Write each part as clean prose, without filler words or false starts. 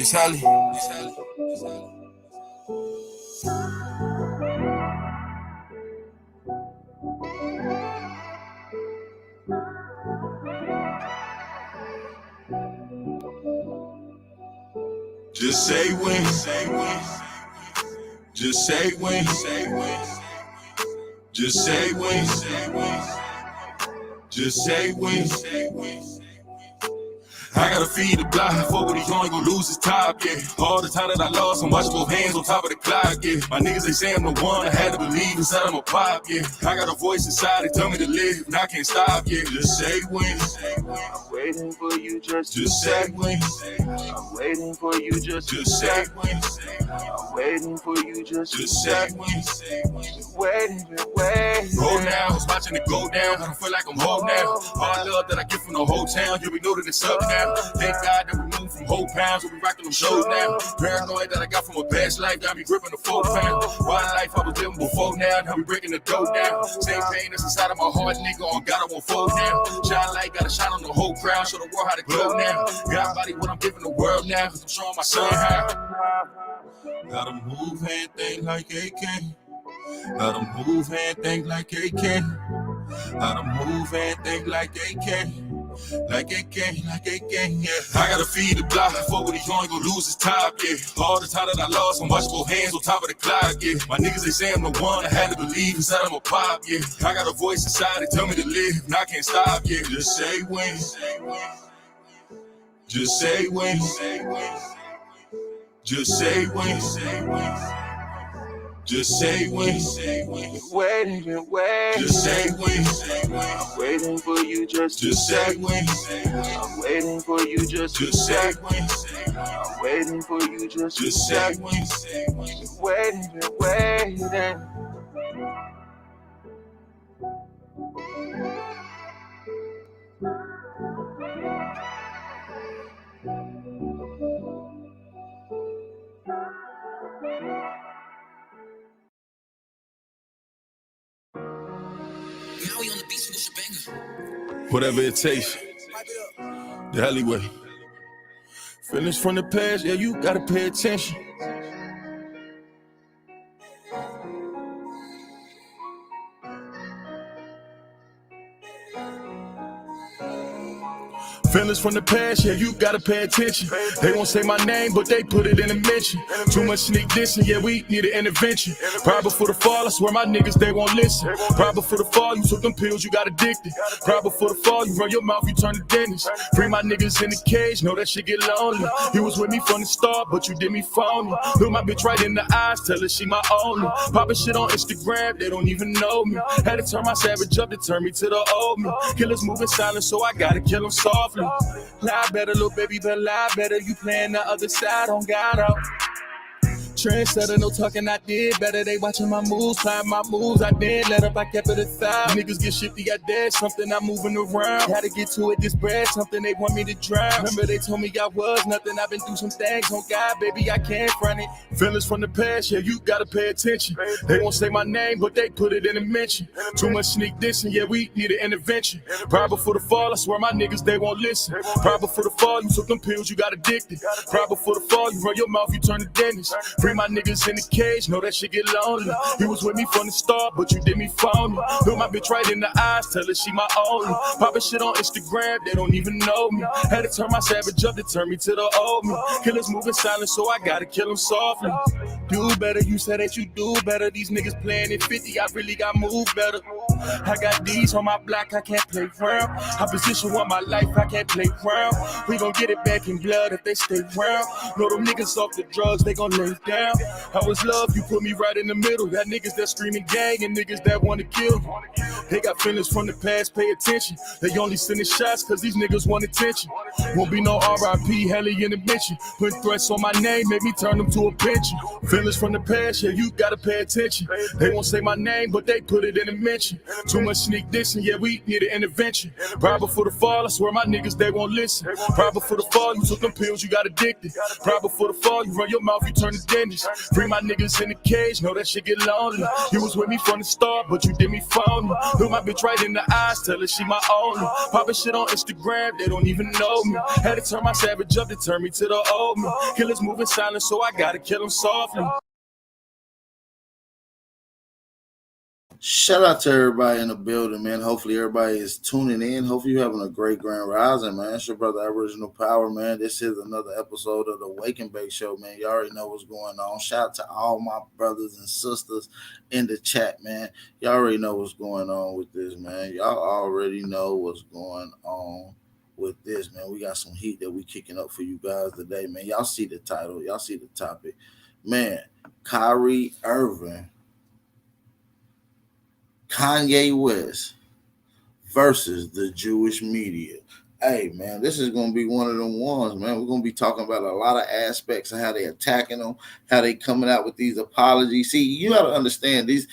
It's Holly. Just say when. Just say when. Just say when. Just say when. I gotta feed the block, fuck with he only gon' lose his top, yeah. All the time that I lost, I'm watching both hands on top of the clock, yeah. My niggas, they say I'm the one, I had to believe inside I'm a pop, yeah. I got a voice inside, they tell me to live, and I can't stop, yeah. Just say when. I'm waiting for you just say when. I'm waiting for you just say when. I'm waiting for you just say when. Waiting. Roll now, I was watching it go down, I don't feel like I'm home now. All love that I get from the whole town, yeah, we know that it's up now. Thank God that we moved from whole pounds, we rocking them shows now. Paranoid that I got from a past life, got me gripping the 4 pound. One life I was living before now, now we breaking the dough down. Same pain that's inside of my heart, nigga, on God I won't fold now. Shine light, gotta shine on the whole crowd, show the world how to glow now. Got body what I'm giving the world now, cause I'm showing my son how. Gotta move and think like AK. Gotta move and think like AK. Gotta move and think like AK. Like AK, yeah. I gotta feed the block, fuck with he only gon' lose his top, yeah. All the time that I lost, I'm watching both hands on top of the clock, yeah. My niggas, they say I'm the one, I had to believe inside I'm a pop, yeah. I got a voice inside, they tell me to live, and I can't stop, yeah. Just say when. Just say when. Just say when. Just say when. Waiting. Just say when. I'm waiting for you just say when. I'm waiting for you just say when. I'm waiting for you just say when. Waiting. Now we on the beach with Shabanga. Whatever it takes. The alleyway. Feelings from the past, yeah, you gotta pay attention. Feelings from the past, yeah, you gotta pay attention. They won't say my name, but they put it in a mention. Too much sneak dissing, yeah, we need an intervention. Probably before the fall, I swear my niggas, they won't listen. Probably before the fall, you took them pills, you got addicted. Probably before the fall, you run your mouth, you turn to dentist. Free my niggas in the cage, know that shit get lonely. You was with me from the start, but you did me phony. Look my bitch right in the eyes, tell her she my only. Poppin' shit on Instagram, they don't even know me. Had to turn my savage up to turn me to the old me. Killers moving silent, so I gotta kill them softly. Lie better, little baby, but lie better. You playing the other side on God out. Trendsetter, no talking, I did better. They watching my moves, playing my moves. I did let up, I kept it aside. Niggas get shifty, I did something, I'm moving around. Had to get to it, this bread, something they want me to drown. Remember they told me I was nothing, I've been through some things. On God, baby, I can't front it. Feelings from the past, yeah, you gotta pay attention. They won't say my name, but they put it in a mention. Too much sneak dissing, yeah, we need an intervention. Probably before the fall, I swear my niggas, they won't listen. Probably before the fall, you took them pills, you got addicted. Probably before the fall, you run your mouth, you turn to dentist. Free my niggas in the cage, know that shit get lonely. You was with me from the start, but you did me phony. Look my bitch right in the eyes, tell her she my only. Poppin' shit on Instagram, they don't even know me. Had to turn my savage up to turn me to the old me. Killers moving silent, so I gotta kill them softly. Do better, you said that you do better. These niggas playing at 50, I really got moved better. I got these on my block, I can't play round. I position want my life, I can't play round. We gon' get it back in blood if they stay round. Know them niggas off the drugs, they gon' lay down. I was love, you put me right in the middle. Got niggas that screaming gang and niggas that wanna kill you. They got feelings from the past, pay attention. They only sending shots cause these niggas want attention. Won't be no RIP, heli in the mention. Put threats on my name, make me turn them to a pension. Feelings from the past, yeah, you gotta pay attention. They won't say my name, but they put it in a mention. Too much sneak dissing, yeah, we need an intervention. Right before the fall, I swear my niggas, they won't listen. Right before the fall, you took them pills, you got addicted. Right before the fall, you run your mouth, you turn to dentist. Free my niggas in the cage, know that shit get lonely. You was with me from the start, but you did me phony. Look my bitch right in the eyes, tell her she my only. Poppin' shit on Instagram, they don't even know me. Had to turn my savage up to turn me to the old me. Killers moving silent, so I gotta kill them softly. Shout out to everybody in the building, man. Hopefully everybody is tuning in. Hopefully you're having a great grand rising, man. It's your brother Original Power, man. This is another episode of the Wake and Bake Show, man. You already know what's going on. Shout out to all my brothers and sisters in the chat, man. Y'all already know what's going on with this, man. Y'all already know what's going on with this, man. We got some heat that we kicking up for you guys today, man. Y'all see the title. Y'all see the topic. Man, Kyrie, Irving, Kanye West versus the Jewish media. Hey, man, this is going to be one of them ones, man. We're going to be talking about a lot of aspects of how they attacking them, how they coming out with these apologies. See, you got to understand these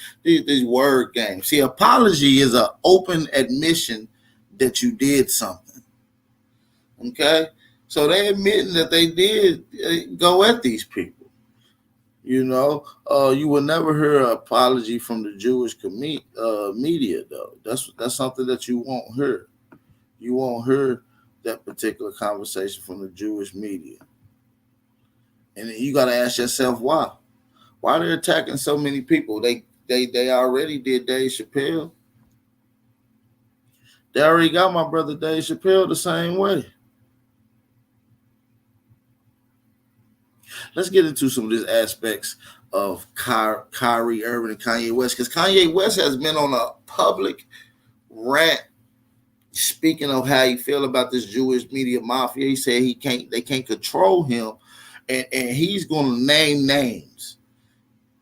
word games. See, apology is an open admission that you did something. Okay? So they admitting that they did go at these people. You know, you will never hear an apology from the Jewish media, though. That's something that you won't hear. You won't hear that particular conversation from the Jewish media. And you got to ask yourself why. Why they're attacking so many people? They already did Dave Chappelle. They already got my brother Dave Chappelle the same way. Let's get into some of these aspects of Kyrie Irving and Kanye West, because Kanye West has been on a public rant speaking of how he feel about this Jewish media mafia. He said they can't control him, and he's going to name names.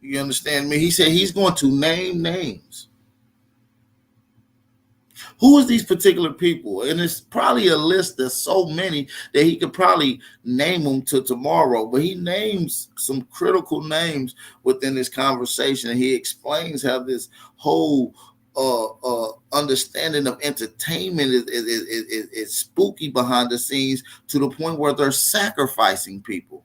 You understand me? He said he's going to name names. Who is these particular people? And it's probably a list. There's so many that he could probably name them to tomorrow. But he names some critical names within this conversation. And he explains how this whole understanding of entertainment is spooky behind the scenes to the point where they're sacrificing people.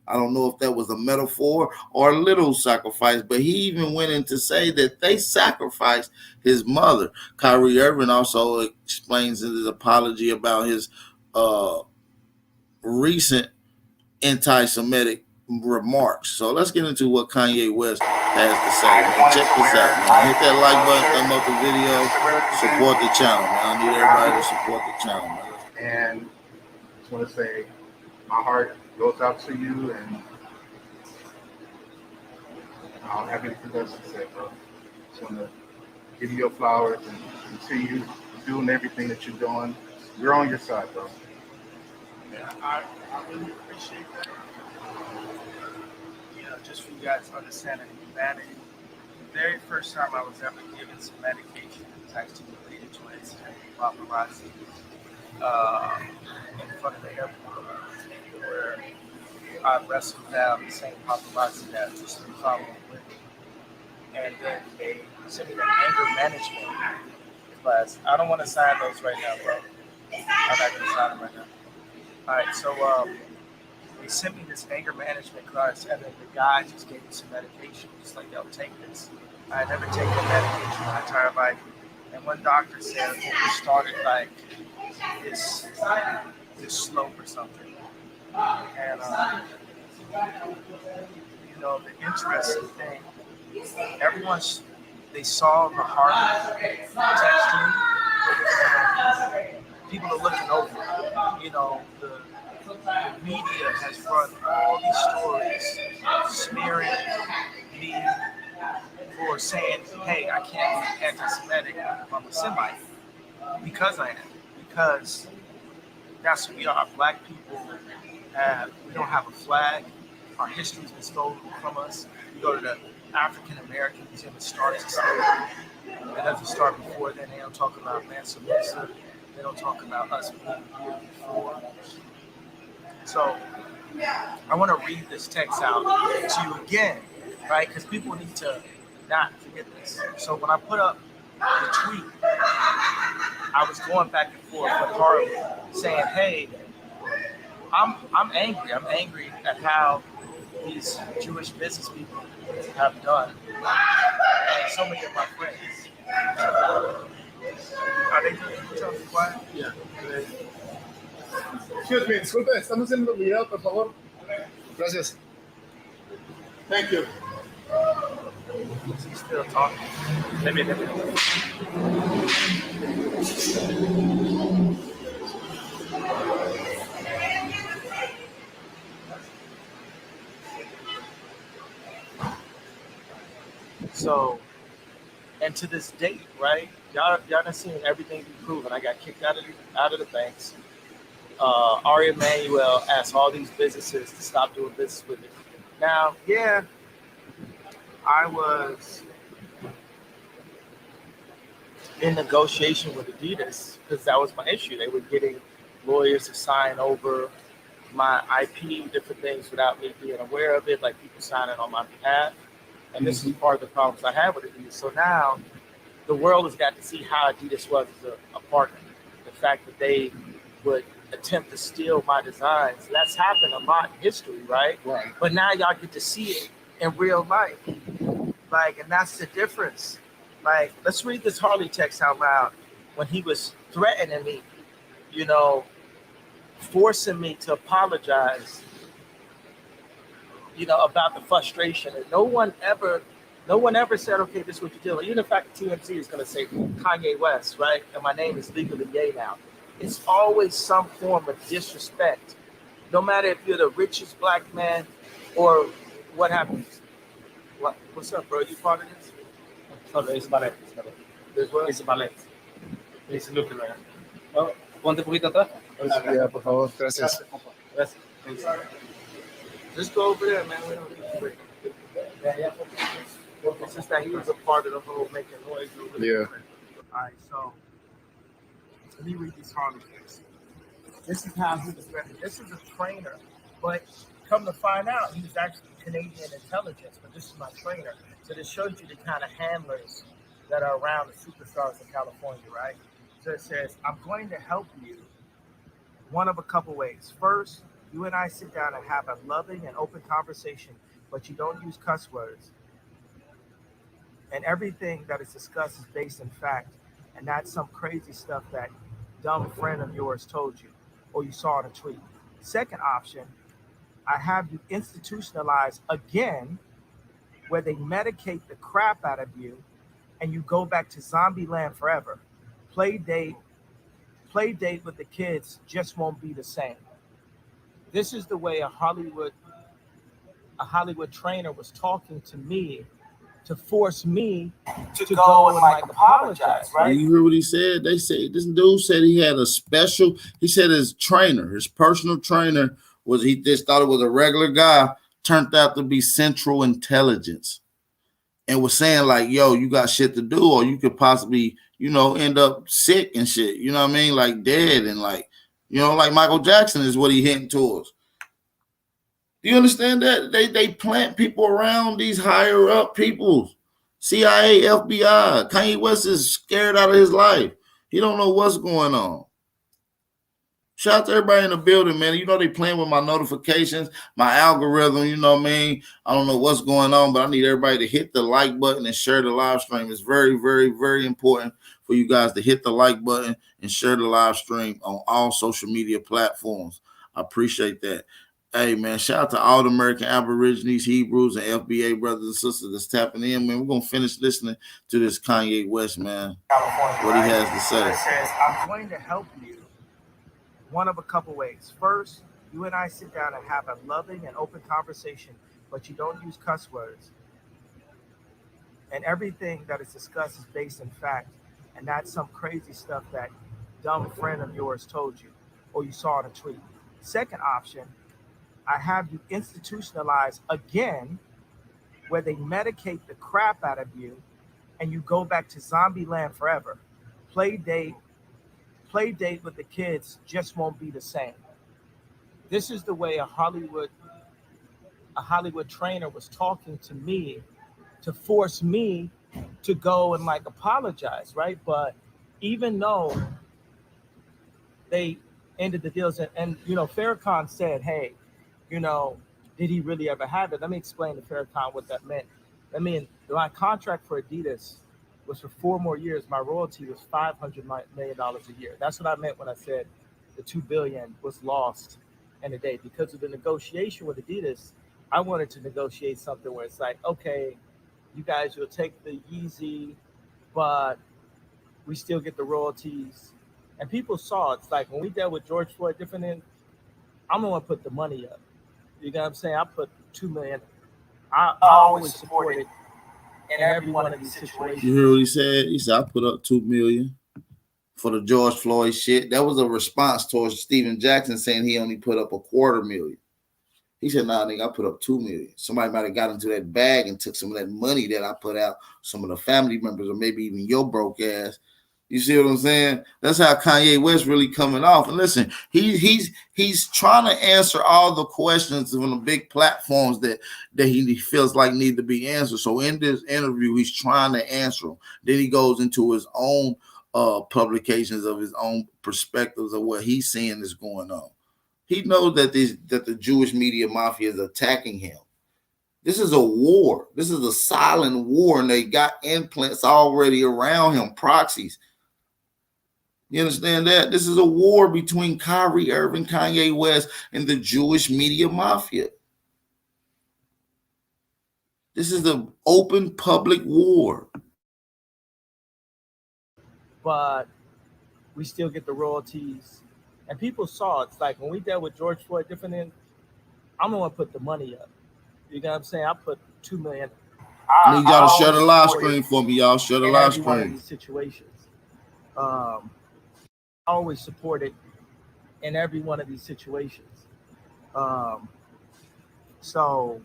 I don't know if that was a metaphor or a little sacrifice, but he even went in to say that they sacrificed his mother. Kyrie Irving also explains in his apology about his recent anti-Semitic remarks. So let's get into what Kanye West has to say, man. Check this out, man. Hit that like button, thumb up the video, support the channel, man. I need everybody to support the channel, man. And I just want to say my heart goes out to you, and I don't have anything else to say, bro. Just want to give you your flowers and continue doing everything that you're doing. We're on your side, bro. Yeah, I really appreciate that. Just for you guys to understand the humanity. The very first time I was ever given some medication was actually related to an incident with paparazzi in front of the airport, where I wrestled down the same paparazzi that used to be following with me. And then they sent me an anger management class. I don't want to sign those right now, bro. I'm not going to sign them right now. All right, so they sent me this anger management class, and then the guy just gave me some medication. Just like, yo, take this. I had never taken medication my entire life. And one doctor said it started like this slope or something. And, the interesting thing, they saw the heart texting. People are looking over. The media has run all these stories smearing me for saying, hey, I can't be anti-Semitic, I'm a Semite. Because I am. Because that's who we are. Black people, we don't have a flag. Our history's been stolen from us. You go to the African American Museum, it starts in slavery. It doesn't start before then. They don't talk about Mansa Musa. They don't talk about us being here before. So I want to read this text out to you again, right? Because people need to not forget this. So when I put up the tweet, I was going back and forth with Harley saying, hey, I'm angry. I'm angry at how these Jewish business people have done. And so many of my friends. Are they doing each other quiet? Yeah. Excuse me, disculpe, estamos haciendo video, por favor. Gracias. Thank you. Is he still talking? Let me. So, and to this date, right? Y'all done seen everything be proven. I got kicked out of the banks. Ari Emanuel asked all these businesses to stop doing business with me. Now, yeah, I was in negotiation with Adidas because that was my issue. They were getting lawyers to sign over my IP, different things without me being aware of it, like people signing on my behalf. And this is part of the problems I have with Adidas. So now the world has got to see how Adidas was as a partner. The fact that they would attempt to steal my designs. That's happened a lot in history, right? Right. But now y'all get to see it in real life. Like, and that's the difference. Like, let's read this Harley text out loud when he was threatening me, you know, forcing me to apologize, you know, about the frustration. And no one ever said, okay, this is what you're doing. Even the fact that TMZ is going to say Kanye West, right? And my name is legally gay now. It's always some form of disrespect, no matter if you're the richest black man or what happens. What's up, bro? You part of this? No, es ballet. There's what? Es ballet. Es looking right. Oh, ponte un poquito atrás. Yeah, por favor, gracias. Gracias. Just go over there, man. We don't need to break. It's just that he was a part of the whole making noise. Yeah. All right, so let me read these Harley things. This is how he was ready. This is a trainer, but come to find out, he was actually Canadian intelligence, but this is my trainer. So this shows you the kind of handlers that are around the superstars in California, right? So it says, I'm going to help you one of a couple ways. First, you and I sit down and have a loving and open conversation, but you don't use cuss words. And everything that is discussed is based in fact, and not some crazy stuff that dumb friend of yours told you or you saw in a tweet. Second option, I have you institutionalized again, where they medicate the crap out of you and you go back to zombie land forever. Play date with the kids just won't be the same. This is the way a Hollywood trainer was talking to me to force me to go and like apologize, right? You hear what he said? They say this dude said he had a special. He said his trainer, his personal trainer, he just thought it was a regular guy. Turned out to be Central Intelligence, and was saying like, "Yo, you got shit to do, or you could possibly, you know, end up sick and shit. You know what I mean? Like dead and like, you know, like Michael Jackson is what he hinting towards." Do you understand that? They plant people around these higher up people. CIA, FBI. Kanye West is scared out of his life. He don't know what's going on. Shout out to everybody in the building, man. You know they playing with my notifications, my algorithm, you know what I mean? I don't know what's going on, but I need everybody to hit the like button and share the live stream. It's very, very, very important for you guys to hit the like button and share the live stream on all social media platforms. I appreciate that. Hey, man, shout out to all the American Aborigines, Hebrews, and FBA brothers and sisters that's tapping in, man. We're going to finish listening to this Kanye West, man, what he has to say. It says, I'm going to help you one of a couple ways. First, you and I sit down and have a loving and open conversation, but you don't use cuss words. And everything that is discussed is based in fact, and not some crazy stuff that dumb friend of yours told you or you saw in a tweet. Second option, I have you institutionalized again, where they medicate the crap out of you and you go back to zombie land forever. Play date with the kids just won't be the same. This is the way a Hollywood a Hollywood trainer was talking to me to force me to go and like apologize, right? But even though they ended the deals, and you know, Farrakhan said, "Hey, you know, did he really ever have it?" Let me explain to Farrakhan what that meant. I mean, my contract for Adidas was for 4 more years. My royalty was $500 million a year. That's what I meant when I said the $2 billion was lost in a day because of the negotiation with Adidas. I wanted to negotiate something where it's like, okay, you guys will take the Yeezy, but we still get the royalties. And people saw it's like when we dealt with George Floyd, different than I'm the one put the money up. You know what I'm saying? I put 2 million. I always supported in every one of these situations. You hear what he said? He said, I put up 2 million for the George Floyd shit. That was a response towards Steven Jackson saying he only put up $250,000. He said, nah, nigga, I put up 2 million. Somebody might have got into that bag and took some of that money that I put out, some of the family members, or maybe even your broke ass. You see what I'm saying? That's how Kanye West really coming off. And listen, he's trying to answer all the questions on the big platforms that he feels like need to be answered. So in this interview, he's trying to answer them. Then he goes into his own publications of his own perspectives of what he's seeing is going on. He knows that the Jewish media mafia is attacking him. This is a war. This is a silent war, and they got implants already around him, proxies. You understand that? This is a war between Kyrie, Irving, Kanye West, and the Jewish media mafia. This is an open public war. But we still get the royalties. And people saw it's like when we dealt with George Floyd, different than I'm the one put the money up. You know what I'm saying? I put 2 million. I need y'all to share the live screen for me, y'all. Share the live screen. One of screen. these situations. I always supported in every one of these situations. So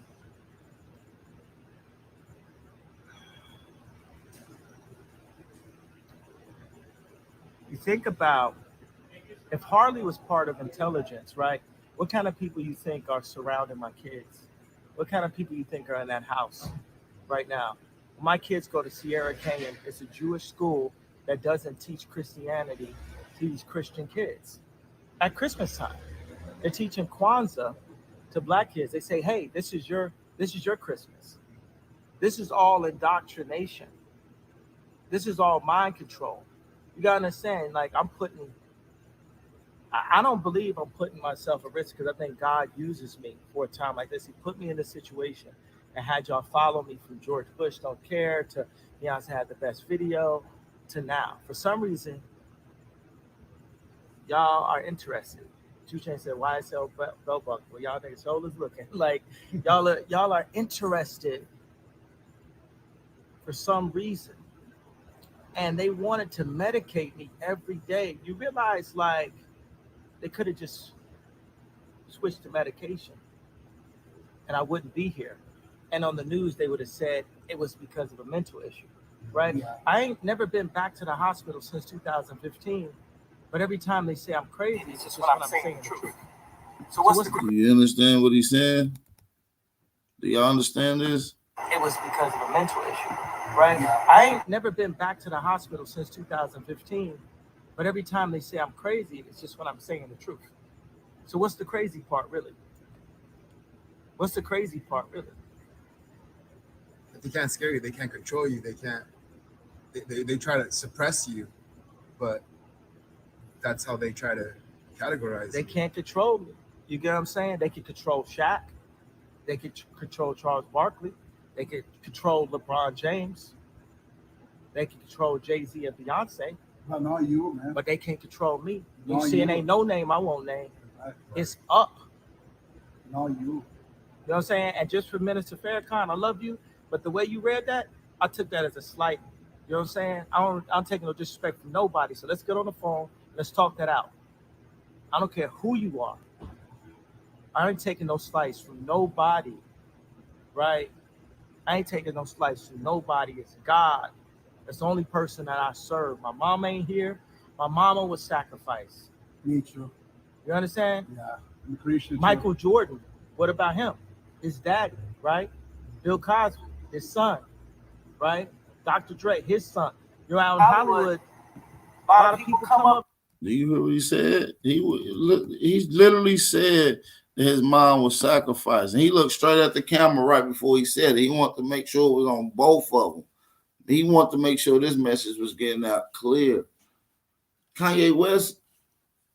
you think about if Harley was part of intelligence, right? What kind of people you think are surrounding my kids? What kind of people you think are in that house right now? My kids go to Sierra Canyon. It's a Jewish school that doesn't teach Christianity to these Christian kids. At Christmas time, they're teaching Kwanzaa to black kids. They say, hey, this is your Christmas. This is all indoctrination. This is all mind control. You gotta understand, like I don't believe I'm putting myself at risk because I think God uses me for a time like this. He put me in this situation and had y'all follow me from George Bush Don't Care to Beyonce Had the Best Video to now. For some reason, y'all are interested. 2 Chainz said, YSL belt buckle. Well, y'all think soul is looking. Like y'all are interested for some reason. And they wanted to medicate me every day. You realize like they could have just switched to medication and I wouldn't be here. And on the news, they would have said it was because of a mental issue, right? Yeah. I ain't never been back to the hospital since 2015. But every time they say I'm crazy, it's just what I'm saying the truth. So what's the... You understand what he's saying? Do y'all understand this? It was because of a mental issue, right? I ain't never been back to the hospital since 2015. But every time they say I'm crazy, it's just what I'm saying the truth. So what's the crazy part, really? What's the crazy part, really? They can't scare you. They can't control you. They can't. They try to suppress you, but that's how they try to categorize. They can't control me. You get what I'm saying? They can control Shaq. They can control Charles Barkley. They can control LeBron James. They can control Jay-Z and Beyonce. But not you, man. But they can't control me. You Not see, you. it ain't no name I won't name. Right. It's up. Not you. You know what I'm saying? And just for Minister Farrakhan, I love you, but the way you read that, I took that as a slight. You know what I'm saying? I'm taking no disrespect from nobody. So let's get on the phone. Let's talk that out. I don't care who you are. I ain't taking no slice from nobody, right? I ain't taking no slice from nobody. It's God. That's the only person that I serve. My mom ain't here. My mama was sacrificed. Me too. You understand? Yeah. I'm Christian. Michael Jordan. What about him? his daddy, right? Bill Cosby, his son, right? Dr. Dre, his son. You're out in Hollywood. A lot of people come up. Do you hear what he said? He literally said that his mom was sacrificed, and he looked straight at the camera right before he said it. He wanted to make sure it was on both of them. He wanted to make sure this message was getting out clear. Kanye West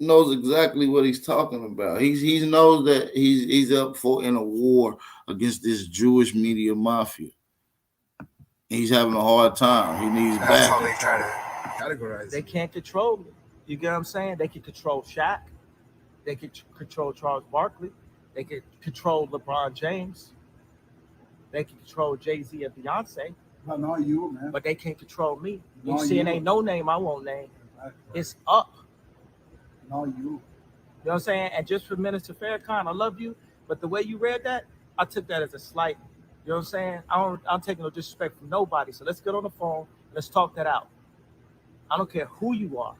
knows exactly what he's talking about. He knows that he's up for in a war against this Jewish media mafia. He's having a hard time. He needs That's how back. they try to categorize. They can't control me. You get what I'm saying? They can control Shaq. They can control Charles Barkley. They can control LeBron James. They can control Jay-Z and Beyonce. But not you, man. But they can't control me. You Not see, it you. ain't no name I won't name. Right. It's up. Not you. You know what I'm saying? And just for Minister Farrakhan, I love you, but the way you read that, I took that as a slight. You know what I'm saying? I'm taking no disrespect from nobody. So let's get on the phone and let's talk that out. I don't care who you are.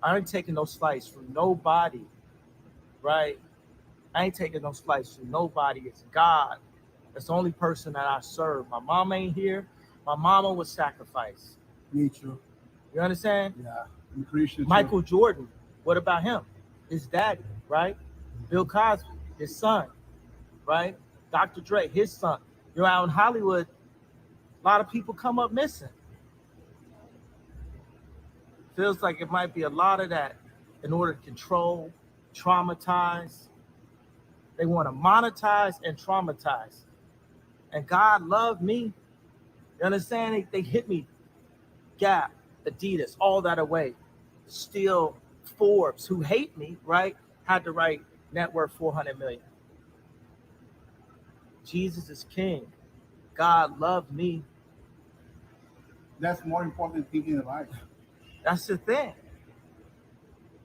I ain't taking no slights from nobody, right? I ain't taking no slights from nobody. It's God. That's the only person that I serve. My mom ain't here. My mama was sacrificed. Me too. You understand? Yeah. I'm Christian. Michael Jordan, what about him? His daddy, right? Bill Cosby, his son, right? Dr. Dre, his son. You're out in Hollywood, a lot of people come up missing. Feels like it might be a lot of that in order to control, traumatize. They want to monetize and traumatize. And God loved me. You understand? They hit me. Gap, Adidas, all that away. Still Forbes, who hate me, right? Had to write net worth 400 million. Jesus is king. God loved me. That's more important thing in life. That's the thing.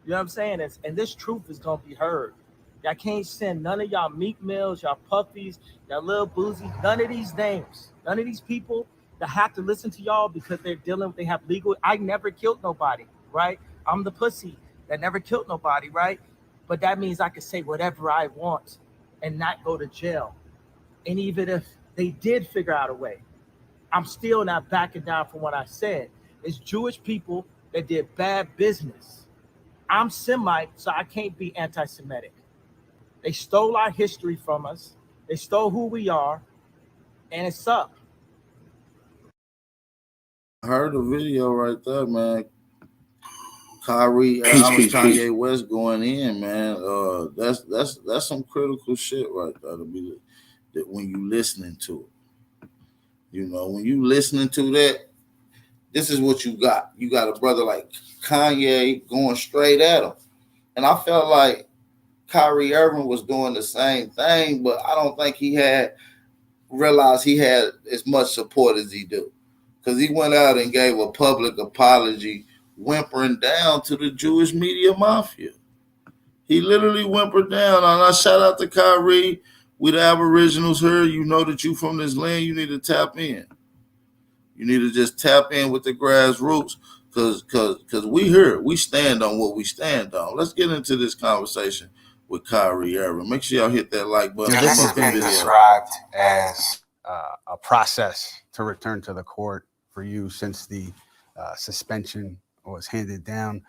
You know what I'm saying? And this truth is going to be heard. Y'all can't send none of y'all Meek Mills, y'all Puffies, y'all Lil Boozy, none of these names, none of these people that have to listen to y'all because they have legal. I never killed nobody, right? I'm the pussy that never killed nobody, right? But that means I can say whatever I want and not go to jail. And even if they did figure out a way, I'm still not backing down from what I said. It's Jewish people that did bad business. I'm Semite, so I can't be anti-Semitic. They stole our history from us. They stole who we are, and it's up. I heard the video right there, man. Kyrie, Kanye West going in, man. That's some critical shit right there. That when you listening to it, you know, when you listening to that, this is what you got. You got a brother like Kanye going straight at him, and I felt like Kyrie Irving was doing the same thing, but I don't think he had realized he had as much support as he do, because he went out and gave a public apology, whimpering down to the Jewish media mafia. He literally whimpered down. And I shout out to Kyrie. We the Aboriginals here. You know that you from this land. You need to tap in. You need to just tap in with the grassroots, because we here. We stand on what we stand on. Let's get into this conversation with Kyrie Irving. Make sure y'all hit that like button. Yeah, this has been described as a process to return to the court for you since the suspension was handed down.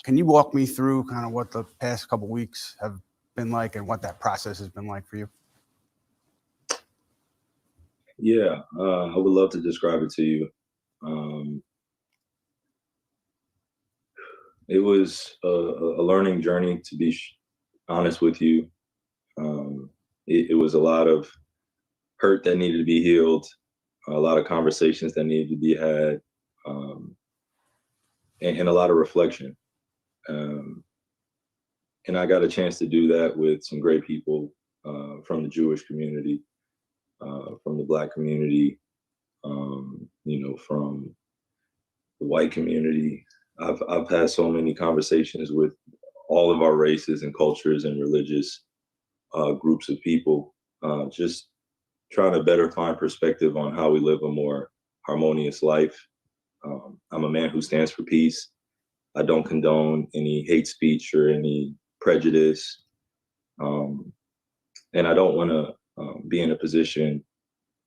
Can you walk me through kind of what the past couple weeks have been like and what that process has been like for you? Yeah, I would love to describe it to you. It was a learning journey, to be honest with you. It was a lot of hurt that needed to be healed, a lot of conversations that needed to be had, and a lot of reflection. And I got a chance to do that with some great people from the Jewish community, from the Black community, from the white community. I've had so many conversations with all of our races and cultures and religious groups of people, just trying to better find perspective on how we live a more harmonious life. I'm a man who stands for peace. I don't condone any hate speech or any prejudice. And and I don't want to be in a position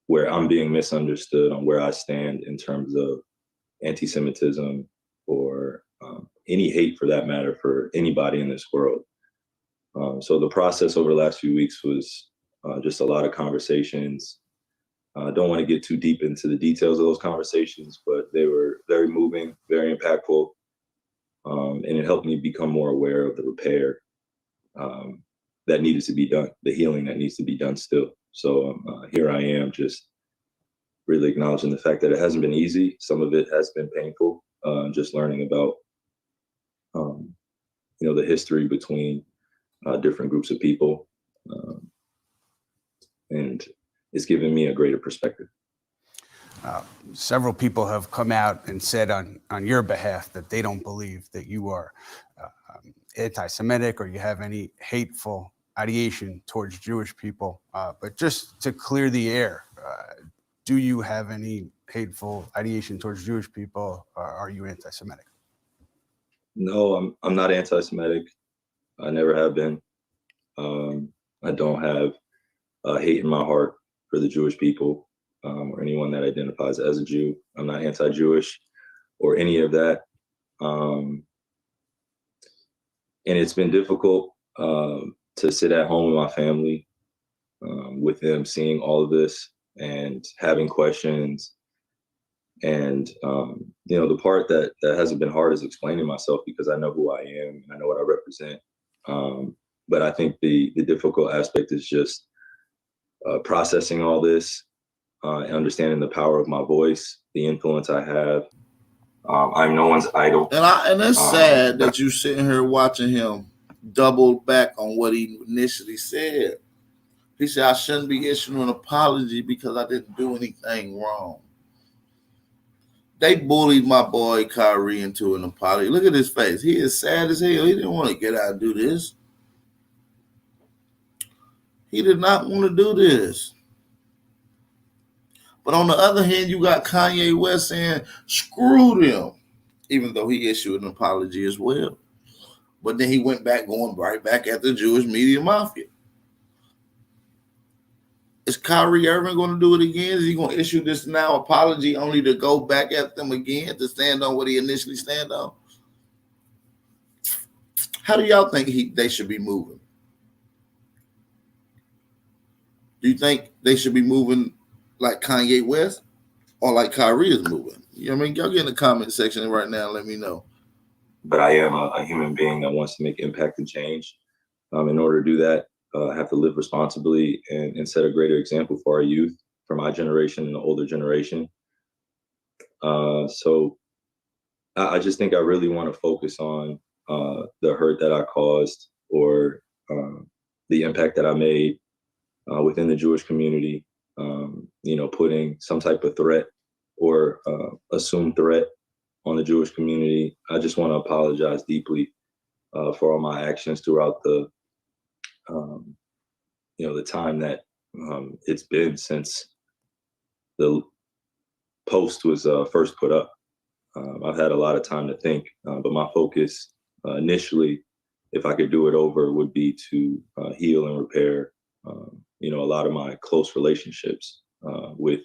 where I'm being misunderstood on where I stand in terms of anti-Semitism or any hate for that matter for anybody in this world. So the process over the last few weeks was just a lot of conversations. I don't want to get too deep into the details of those conversations, but they were very moving, very impactful, and it helped me become more aware of the repair that needed to be done, the healing that needs to be done still. So here I am, just really acknowledging the fact that it hasn't been easy. Some of it has been painful, just learning about, the history between different groups of people. And it's given me a greater perspective. Several people have come out and said on your behalf that they don't believe that you are anti-Semitic or you have any hateful ideation towards Jewish people. But just to clear the air, do you have any hateful ideation towards Jewish people, or are you anti-Semitic? No, I'm not anti-Semitic. I never have been. I don't have hate in my heart for the Jewish people or anyone that identifies as a Jew. I'm not anti-Jewish or any of that. And it's been difficult to sit at home with my family, with them seeing all of this and having questions. And, the part that hasn't been hard is explaining myself, because I know who I am and I know what I represent. But I think the difficult aspect is just processing all this and understanding the power of my voice, the influence I have. I'm no one's idol. And it's sad that you sitting here watching him double back on what he initially said. He said, I shouldn't be issuing an apology because I didn't do anything wrong. They bullied my boy Kyrie into an apology. Look at his face. He is sad as hell. He didn't want to get out and do this. He did not want to do this. But on the other hand, you got Kanye West saying, screw them, even though he issued an apology as well. But then he went back, going right back at the Jewish media mafia. Is Kyrie Irving going to do it again? Is he going to issue this now apology only to go back at them again, to stand on what he initially stand on? How do y'all think they should be moving? Do you think they should be moving like Kanye West or like Kyrie is moving? You know what I mean? Y'all get in the comment section right now and let me know. But I am a human being that wants to make impact and change. In order to do that, I have to live responsibly and set a greater example for our youth, for my generation and the older generation. So I just think I really want to focus on the hurt that I caused, or the impact that I made within the Jewish community, putting some type of threat or assumed threat on the Jewish community. I just want to apologize deeply for all my actions throughout the time that it's been since the post was first put up. I've had a lot of time to think, but my focus initially, if I could do it over, would be to heal and repair, a lot of my close relationships with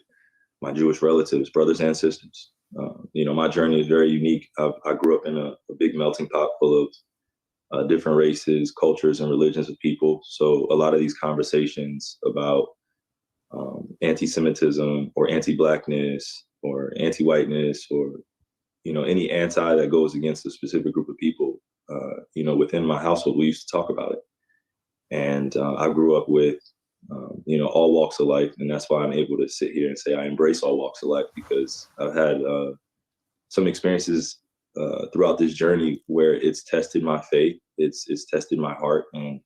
my Jewish relatives, brothers and sisters. My journey is very unique. I grew up in a big melting pot full of different races, cultures, and religions of people. So a lot of these conversations about anti-Semitism or anti-Blackness or anti-whiteness or, any anti that goes against a specific group of people, within my household, we used to talk about it. And I grew up with, all walks of life. And that's why I'm able to sit here and say I embrace all walks of life, because I've had some experiences throughout this journey where it's tested my faith, it's tested my heart, and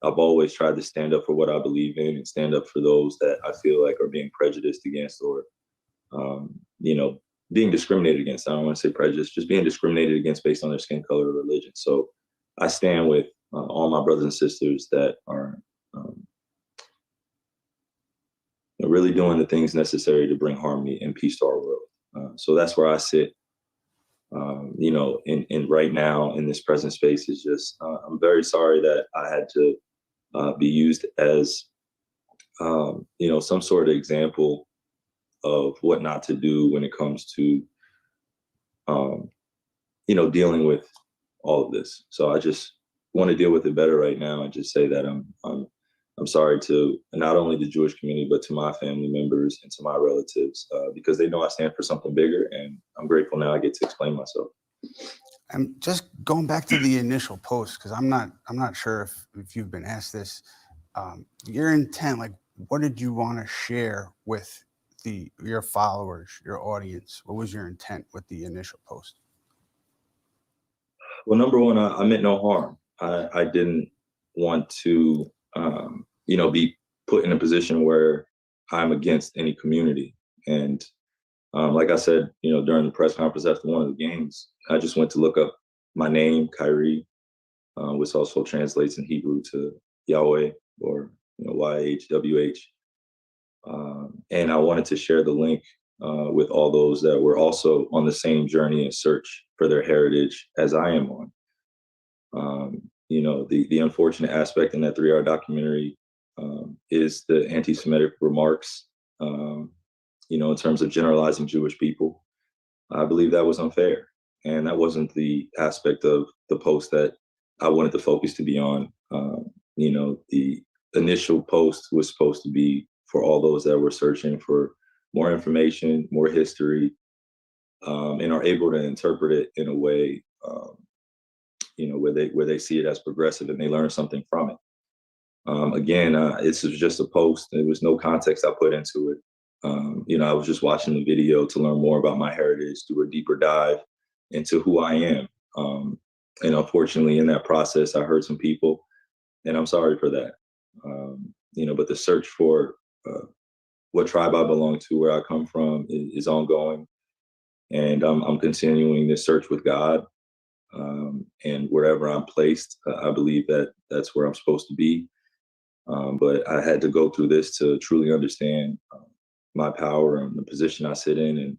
I've always tried to stand up for what I believe in and stand up for those that I feel like are being prejudiced against, or being discriminated against. I don't want to say prejudice, just being discriminated against based on their skin color or religion. So I stand with all my brothers and sisters that are really doing the things necessary to bring harmony and peace to our world. So that's where I sit. In right now in this present space is just, I'm very sorry that I had to be used as some sort of example of what not to do when it comes to, dealing with all of this. So I just want to deal with it better right now and just say that I'm sorry to not only the Jewish community, but to my family members and to my relatives, because they know I stand for something bigger, and I'm grateful now I get to explain myself. And just going back to the initial post, because I'm not sure if you've been asked this, your intent, like, what did you want to share with your followers, your audience? What was your intent with the initial post? Well, number one, I meant no harm. I didn't want to, be put in a position where I'm against any community. And like I said, during the press conference after one of the games, I just went to look up my name, Kyrie, which also translates in Hebrew to Yahweh, or YHWH. And I wanted to share the link with all those that were also on the same journey and search for their heritage as I am on. The unfortunate aspect in that 3-hour documentary is the anti-Semitic remarks, in terms of generalizing Jewish people. I believe that was unfair. And that wasn't the aspect of the post that I wanted the focus to be on. The initial post was supposed to be for all those that were searching for more information, more history, and are able to interpret it in a way, where they see it as progressive and they learn something from it. Again, this was just a post. There was no context I put into it. I was just watching the video to learn more about my heritage, do a deeper dive into who I am. And unfortunately, in that process, I hurt some people, and I'm sorry for that. But the search for what tribe I belong to, where I come from, is ongoing. And I'm continuing this search with God. And wherever I'm placed, I believe that that's where I'm supposed to be. But I had to go through this to truly understand my power and the position I sit in, and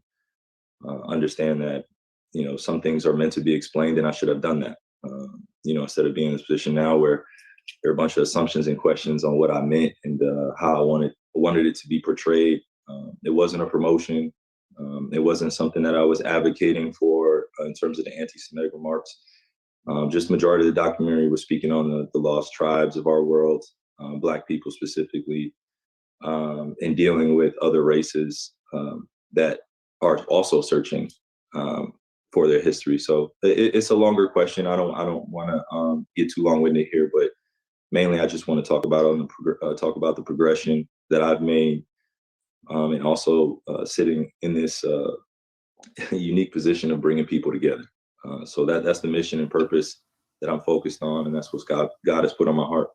understand that, some things are meant to be explained, and I should have done that. Instead of being in this position now where there are a bunch of assumptions and questions on what I meant and how I wanted it to be portrayed. It wasn't a promotion. It wasn't something that I was advocating for in terms of the anti-Semitic remarks. Just majority of the documentary was speaking on the lost tribes of our world, Black people specifically, and dealing with other races that are also searching for their history. So it's a longer question. I don't want to get too long-winded here, but mainly I just want to talk about the progression that I've made, and also sitting in this unique position of bringing people together. So that's the mission and purpose that I'm focused on, and that's what God has put on my heart.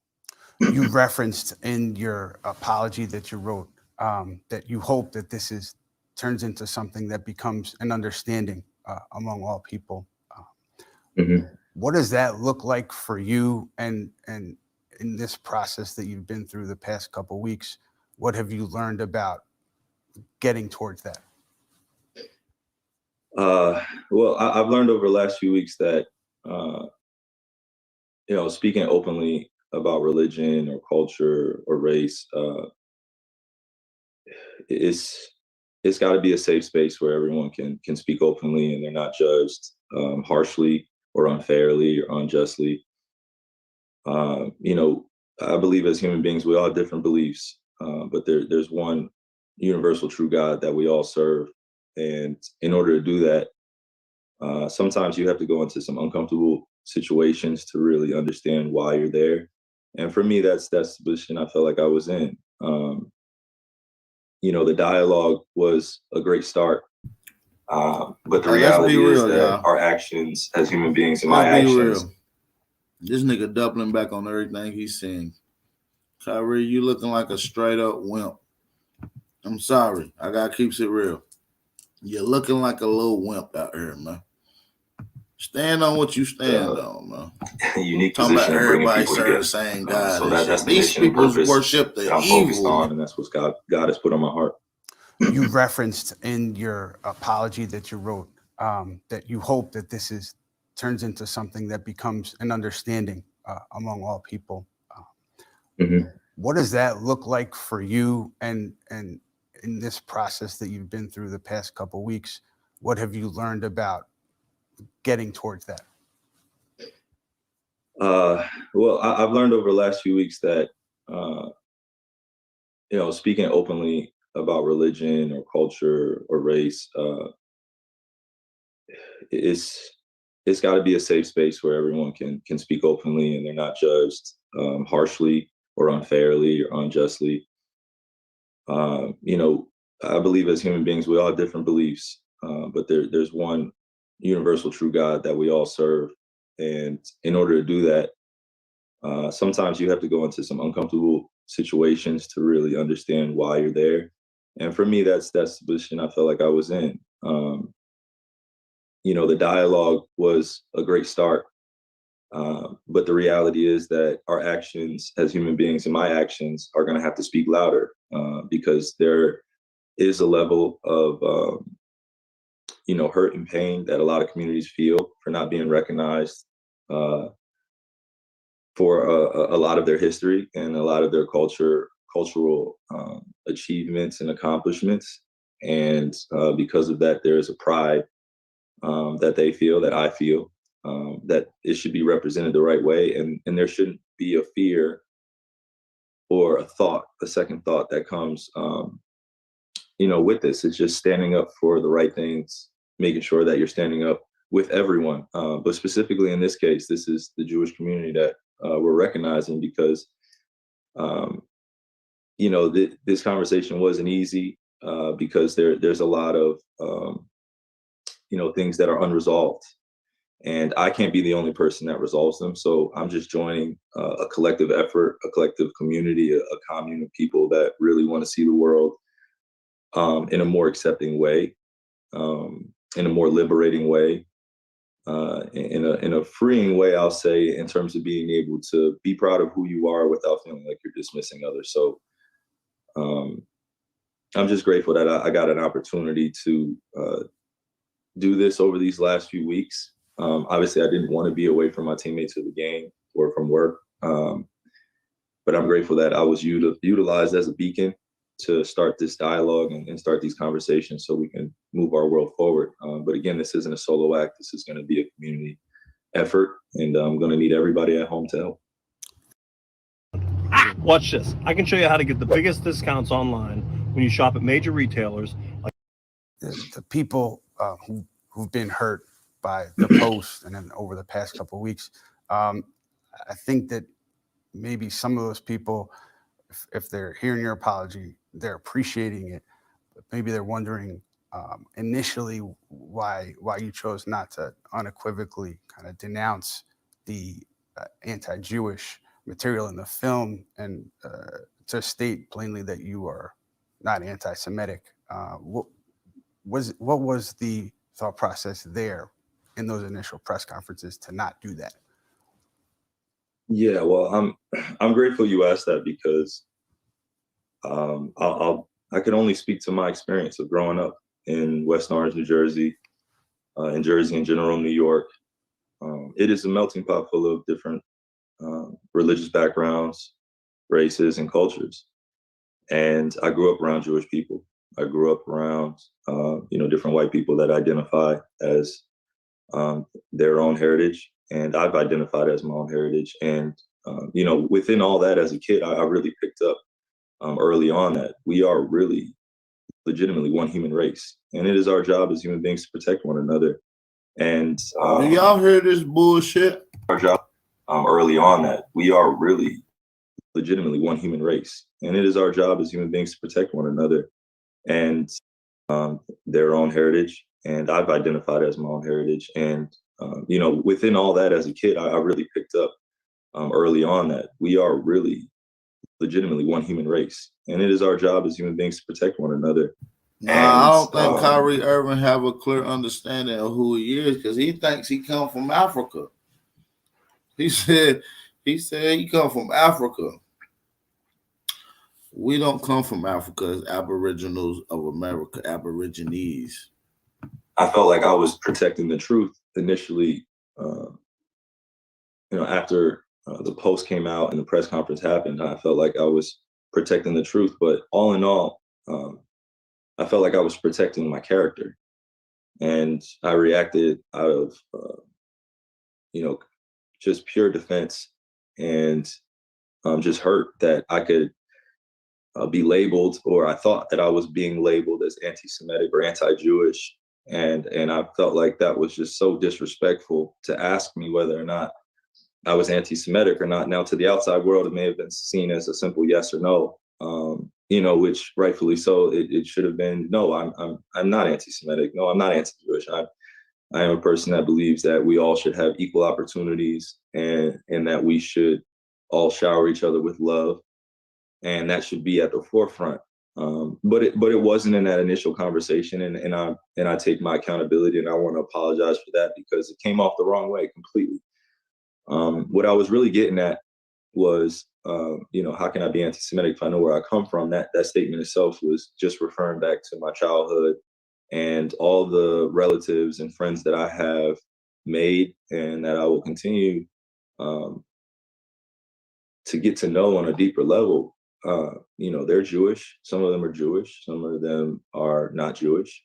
You referenced in your apology that you wrote that you hope that this turns into something that becomes an understanding among all people. What does that look like for you? And in this process that you've been through the past couple of weeks, what have you learned about getting towards that? Well, I've learned over the last few weeks that, speaking openly about religion or culture or race, it's got to be a safe space where everyone can speak openly and they're not judged harshly or unfairly or unjustly. I believe as human beings, we all have different beliefs, but there's one universal true God that we all serve. And in order to do that, sometimes you have to go into some uncomfortable situations to really understand why you're there. And for me, that's the position I felt like I was in. The dialogue was a great start. But the reality is that our actions as human beings and my actions. This nigga doubling back on everything he's saying. Kyrie, you looking like a straight up wimp. I'm sorry. I gotta keep it real. You're looking like a little wimp out here, man. Stand on what you stand on, man. Unique talking position about of bringing everybody people serve together. the same God. So that's the These mission and people purpose worship the that I'm focused evil. on, and that's what God has put on my heart. You referenced in your apology that you wrote that you hope that this turns into something that becomes an understanding among all people. What does that look like for you? And in this process that you've been through the past couple of weeks, what have you learned about getting towards that? Well, I've learned over the last few weeks that, speaking openly about religion or culture or race, it's got to be a safe space where everyone can speak openly and they're not judged harshly or unfairly or unjustly. I believe as human beings we all have different beliefs, but there's one universal true God that we all serve, and in order to do that, sometimes you have to go into some uncomfortable situations to really understand why you're there. And for me, that's the position I felt like I was in. The dialogue was a great start, but the reality is that our actions as human beings and my actions are going to have to speak louder, because there is a level of hurt and pain that a lot of communities feel for not being recognized for a lot of their history and a lot of their cultural achievements and accomplishments. And because of that, there is a pride that they feel, that I feel, that it should be represented the right way. And there shouldn't be a fear or a second thought that comes, with this. It's just standing up for the right things, making sure that you're standing up with everyone. But specifically in this case, this is the Jewish community that we're recognizing, because, this conversation wasn't easy, because there's a lot of, things that are unresolved. And I can't be the only person that resolves them. So I'm just joining a collective effort, a collective community, a commune of people that really want to see the world in a more accepting way, in a more liberating way, in a freeing way, I'll say, in terms of being able to be proud of who you are without feeling like you're dismissing others. So I'm just grateful that I got an opportunity to do this over these last few weeks. Obviously, I didn't want to be away from my teammates of the game or from work, but I'm grateful that I was utilized as a beacon to start this dialogue and start these conversations so we can move our world forward. But again, this isn't a solo act. This is going to be a community effort, and I'm going to need everybody at home to help. Watch this. I can show you how to get the biggest discounts online when you shop at major retailers. The people who've been hurt by the post and then over the past couple of weeks, I think that maybe some of those people, if they're hearing your apology, they're appreciating it, but maybe they're wondering initially why you chose not to unequivocally kind of denounce the anti-Jewish material in the film and to state plainly that you are not anti-Semitic. What was the thought process there in those initial press conferences to not do that? Yeah, well, I'm grateful you asked that, because I can only speak to my experience of growing up in West Orange, New Jersey, in Jersey in general, New York. It is a melting pot full of different religious backgrounds, races, and cultures. And I grew up around Jewish people. I grew up around, different white people that identify as their own heritage, and I've identified as my own heritage. And within all that, as a kid, I really picked up early on that we are really legitimately one human race, and it is our job as human beings to protect one another. And do y'all hear this bullshit? Our job early on that we are really legitimately one human race, and it is our job as human beings to protect one another and their own heritage. And I've identified as my own heritage. And within all that, as a kid, I really picked up early on that we are really legitimately one human race, and it is our job as human beings to protect one another. I don't think Kyrie Irving have a clear understanding of who he is, because he thinks he come from Africa. He said he come from Africa. We don't come from Africa as Aboriginals of America, Aborigines. I felt like I was protecting the truth initially, after the post came out and the press conference happened, I felt like I was protecting the truth. But all in all, I felt like I was protecting my character, and I reacted out of, just pure defense, and just hurt that I could be labeled, or I thought that I was being labeled as anti-Semitic or anti-Jewish, and I felt like that was just so disrespectful to ask me whether or not I was anti-Semitic or not. Now, to the outside world, it may have been seen as a simple yes or no, which rightfully so, it should have been no. I'm not anti-Semitic. No, I'm not anti-Jewish. I am a person that believes that we all should have equal opportunities, and that we should all shower each other with love, and that should be at the forefront. But it wasn't in that initial conversation, and I take my accountability, and I want to apologize for that because it came off the wrong way completely. What I was really getting at was, how can I be anti-Semitic if I know where I come from? That statement itself was just referring back to my childhood and all the relatives and friends that I have made and that I will continue to get to know on a deeper level. They're Jewish. Some of them are Jewish. Some of them are not Jewish.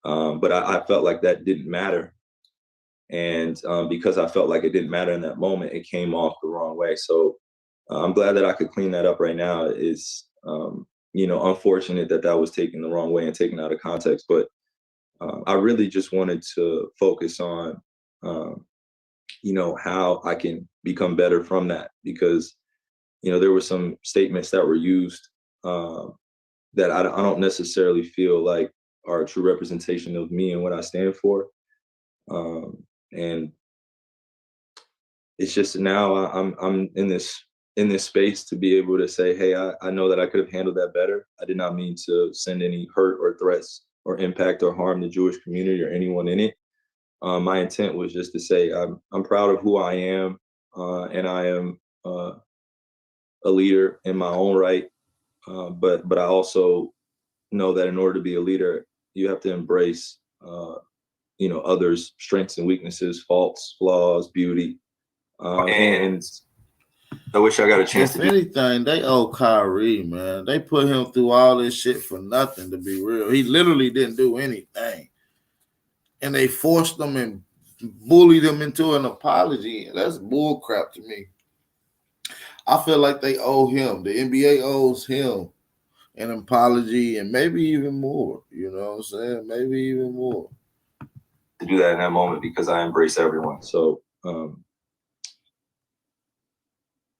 But I felt like that didn't matter. And because I felt like it didn't matter in that moment, it came off the wrong way. So I'm glad that I could clean that up right now. It's, unfortunate that was taken the wrong way and taken out of context. But I really just wanted to focus on, how I can become better from that, because, there were some statements that were used that I don't necessarily feel like are a true representation of me and what I stand for. And it's just now I'm in this space to be able to say, hey, I know that I could have handled that better. I did not mean to send any hurt or threats or impact or harm the Jewish community or anyone in it. My intent was just to say I'm proud of who I am, and I am a leader in my own right. But I also know that in order to be a leader, you have to embrace others' strengths and weaknesses, faults, flaws, beauty. And I wish I got a chance If to anything, they owe Kyrie, man. They put him through all this shit for nothing, to be real. He literally didn't do anything. And they forced him and bullied him into an apology. That's bull crap to me. I feel like they owe him. The NBA owes him an apology and maybe even more. You know what I'm saying? Maybe even more. to do that in that moment because I embrace everyone. So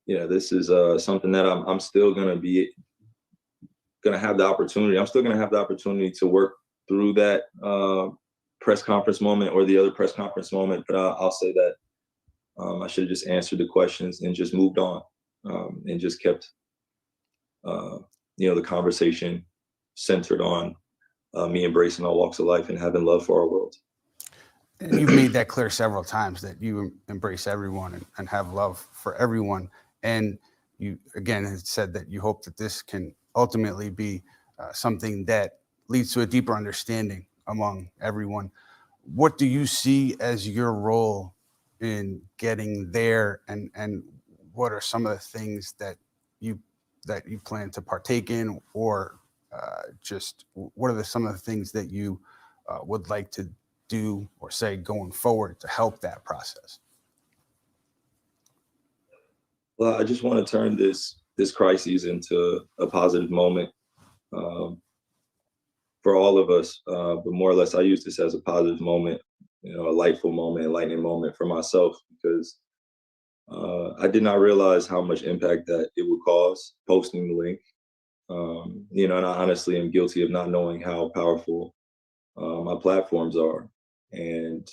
this is something that I'm still gonna have the opportunity. I'm still gonna have the opportunity to work through that press conference moment or the other press conference moment. But I'll say that I should have just answered the questions and just moved on, and just kept the conversation centered on me embracing all walks of life and having love for our world. And you've made that clear several times that you embrace everyone and have love for everyone. And you, again, have said that you hope that this can ultimately be something that leads to a deeper understanding among everyone. What do you see as your role in getting there? And what are some of the things that you plan to partake in, or just what are some of the things that you would like to do or say going forward to help that process? Well, I just want to turn this crisis into a positive moment for all of us. But more or less, I use this as a positive moment, a lightful moment, enlightening moment for myself, because I did not realize how much impact that it would cause posting the link. And I honestly am guilty of not knowing how powerful my platforms are. And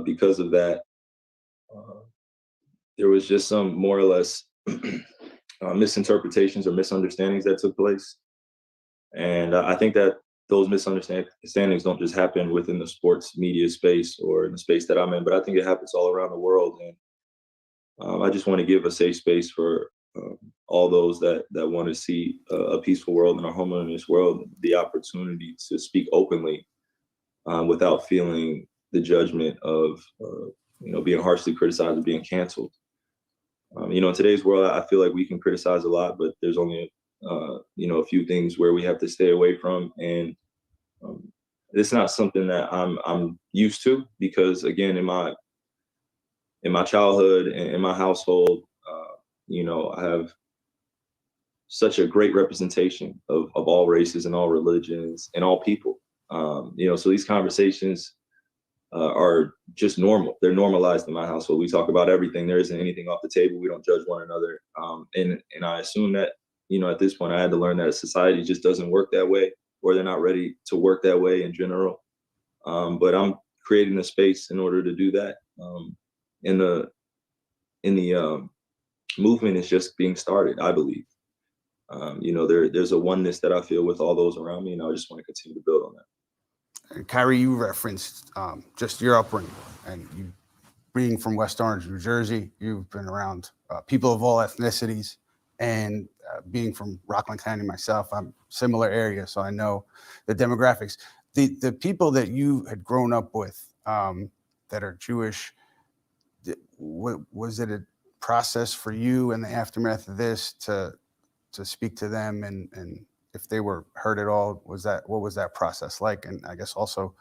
because of that, there was just some more or less misinterpretations or misunderstandings that took place. And I think that those misunderstandings don't just happen within the sports media space or in the space that I'm in, but I think it happens all around the world. And I just want to give a safe space for all those that want to see a peaceful world and a harmonious world, the opportunity to speak openly without feeling the judgment of being harshly criticized or being canceled. In today's world, I feel like we can criticize a lot, but there's only a few things where we have to stay away from, and it's not something that I'm used to, because again, in my childhood and in my household, I have such a great representation of all races and all religions and all people. So these conversations are just normal. They're normalized in my household. We talk about everything. There isn't anything off the table. We don't judge one another. And I assume that, at this point, I had to learn that society just doesn't work that way, or they're not ready to work that way in general. But I'm creating a space in order to do that. And the movement is just being started, I believe. There's a oneness that I feel with all those around me, and I just want to continue to build on that. And Kyrie, you referenced just your upbringing, and you being from West Orange, New Jersey. You've been around people of all ethnicities, and being from Rockland County myself, I'm similar area, so I know the demographics. The people that you had grown up with that are Jewish, was it a process for you in the aftermath of this to speak to them, and if they were hurt at all? What was that process like? And I guess also,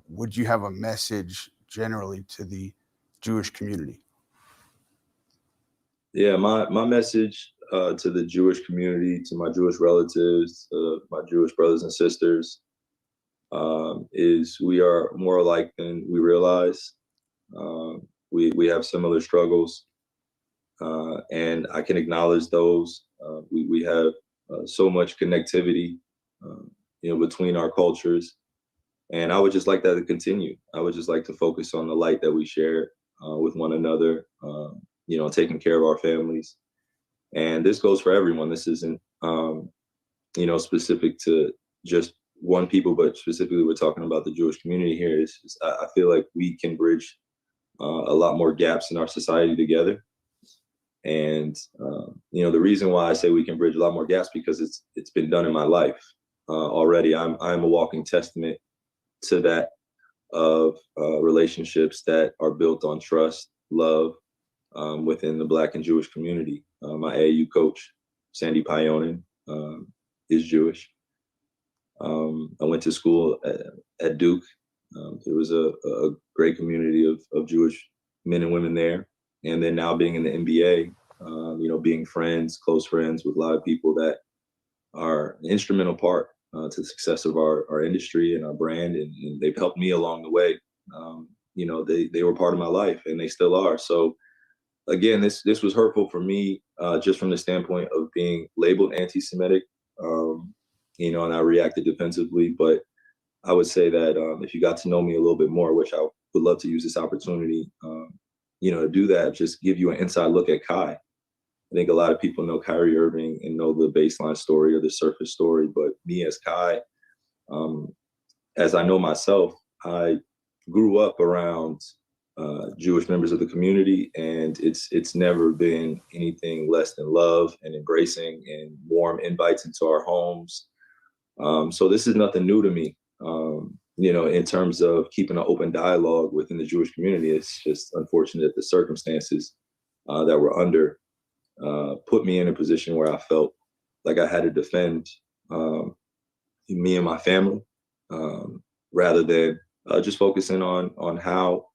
would you have a message generally to the Jewish community? Yeah, my message to the Jewish community, to my Jewish relatives, my Jewish brothers and sisters, is we are more alike than we realize. We have similar struggles, and I can acknowledge those. We have so much connectivity, between our cultures, and I would just like that to continue. I would just like to focus on the light that we share with one another. Taking care of our families, and this goes for everyone. This isn't, specific to just one people, but specifically we're talking about the Jewish community here. I feel like we can bridge a lot more gaps in our society together. And the reason why I say we can bridge a lot more gaps, because it's been done in my life already. I'm a walking testament to that, of relationships that are built on trust, love, within the Black and Jewish community. My AAU coach, Sandy Payonin, is Jewish. I went to school at Duke. There was a great community of Jewish men and women there. And then now being in the NBA, being close friends with a lot of people that are an instrumental part to the success of our industry and our brand, and they've helped me along the way. They were part of my life, and they still are. So again, this was hurtful for me, just from the standpoint of being labeled anti-Semitic, and I reacted defensively. But I would say that if you got to know me a little bit more, which I would love to use this opportunity, to do that, just give you an inside look at Kai. I think a lot of people know Kyrie Irving and know the baseline story or the surface story, but me as Kai, as I know myself, I grew up around Jewish members of the community, and it's never been anything less than love and embracing and warm invites into our homes. So this is nothing new to me. In terms of keeping an open dialogue within the Jewish community. It's just unfortunate that the circumstances that we're under put me in a position where I felt like I had to defend me and my family, rather than just focusing on how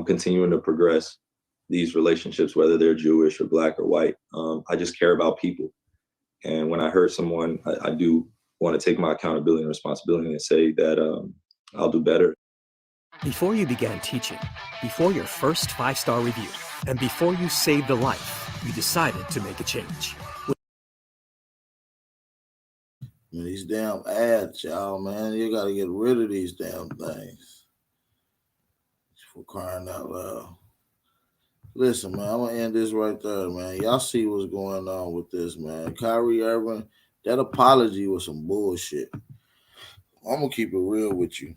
continuing to progress these relationships, whether they're Jewish or Black or white. I just care about people. And when I hurt someone, I do want to take my accountability and responsibility and say that I'll do better. Before you began teaching, before your first 5-star review, and before you saved a life, you decided to make a change. These damn ads, y'all, man. You got to get rid of these damn things. For crying out loud. Listen, man, I'm going to end this right there, man. Y'all see what's going on with this, man. Kyrie Irving, that apology was some bullshit. I'm going to keep it real with you.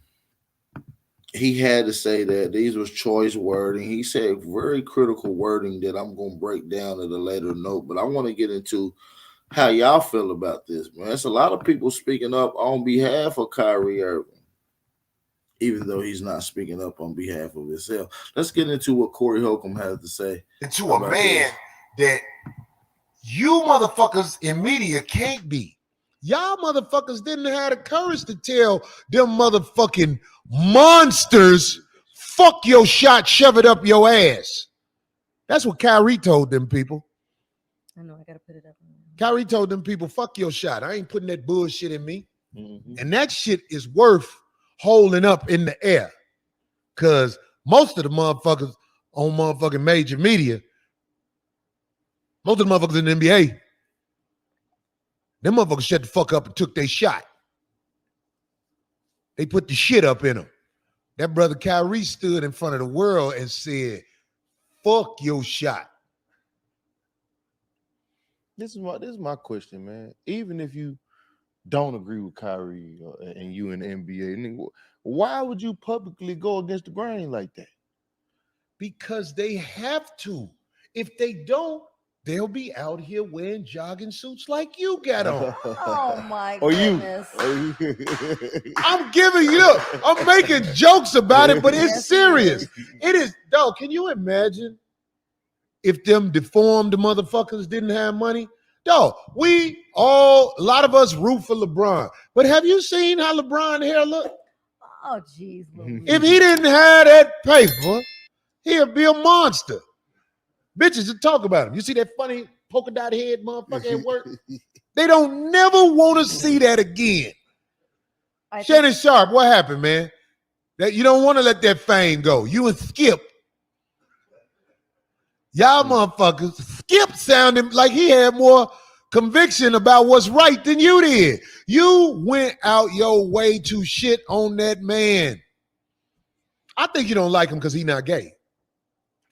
He had to say that these was choice wording. He said very critical wording that I'm going to break down at a later note, but I want to get into how y'all feel about this, man. There's a lot of people speaking up on behalf of Kyrie Irving. even though he's not speaking up on behalf of himself. Let's get into what Corey Holcomb has to say. Into a man that you motherfuckers in media can't be. Y'all motherfuckers didn't have the courage to tell them motherfucking monsters, fuck your shot, shove it up your ass. That's what Kyrie told them people. I know, I gotta put it up. Kyrie told them people, fuck your shot. I ain't putting that bullshit in me. And that shit is worth holding up in the air. Because most of the motherfuckers on motherfucking major media, most of the motherfuckers in the NBA, them motherfuckers shut the fuck up and took their shot. They put the shit up in them. That brother Kyrie stood in front of the world and said, fuck your shot. This is my question, man. Even if you don't agree with Kyrie and you in the NBA, why would you publicly go against the grain like that? Because they have to. If they don't, they'll be out here wearing jogging suits like you got on. Oh my Or you. goodness. I'm giving you, I'm making jokes about it, but it's serious. It is, dog, can you imagine if them deformed motherfuckers didn't have money? Dog, a lot of us root for LeBron. But have you seen how LeBron hair look? Oh, jeez. If he didn't have that paper, he'd be a monster. Bitches would talk about him. You see that funny polka dot head motherfucker at work? They don't never want to see that again. Shannon Sharp, what happened, man? That you don't want to let that fame go. You and Skip. Y'all motherfuckers, Skip sounded like he had more conviction about what's right than you did. You went out your way to shit on that man. I think you don't like him because he's not gay.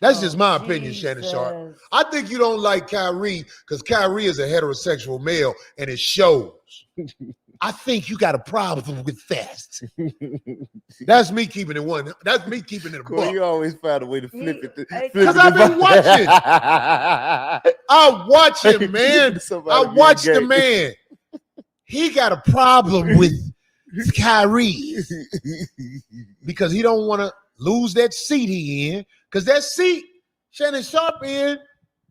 That's just my opinion, Shannon Sharp. I think you don't like Kyrie because Kyrie is a heterosexual male and it shows. I think you got a problem with that. That's me keeping it one. That's me keeping it a buck. You always find a way to flip it. Because I've been watching. I watch him, man. I watch the man. He got a problem with Kyrie because he don't want to lose that seat he in. Because that seat Shannon Sharp in,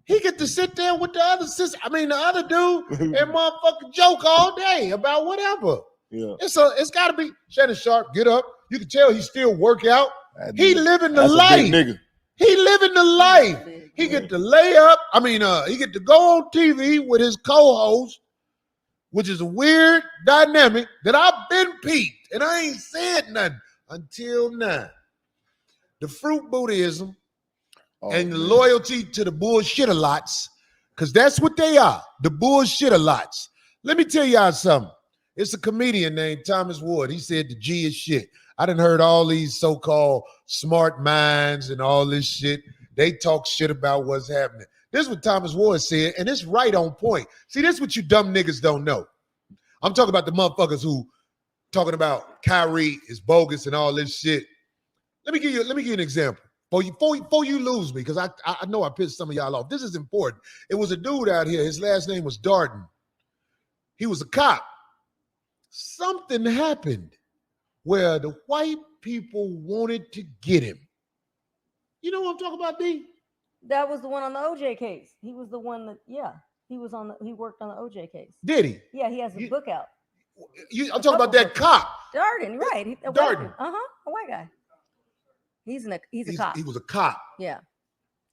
he get to sit there with the other the other dude and motherfucking joke all day about whatever. Yeah. It's got to be Shannon Sharp, get up. You can tell he still work out. He living the life. He living the life. He get to lay up. He get to go on TV with his co-host, which is a weird dynamic that I've been peeped, and I ain't said nothing until now. The fruit Buddhism and the loyalty to the bullshit-a-lots, because that's what they are, the bullshit-a-lots. Let me tell y'all something. It's a comedian named Thomas Wood. He said the G is shit. I done heard all these so-called smart minds and all this shit. They talk shit about what's happening. This is what Thomas Wood said, and it's right on point. See, this is what you dumb niggas don't know. I'm talking about the motherfuckers who talking about Kyrie is bogus and all this shit. Let me give you an example. Before you lose me, because I know I pissed some of y'all off. This is important. It was a dude out here. His last name was Darden. He was a cop. Something happened where the white people wanted to get him. You know what I'm talking about, D? That was the one on the OJ case. He was the one that, he worked on the OJ case. Did he? Yeah, he has a book out. I'm talking about that cop. Darden, right. Darden. A white guy. He's a cop. He was a cop. Yeah.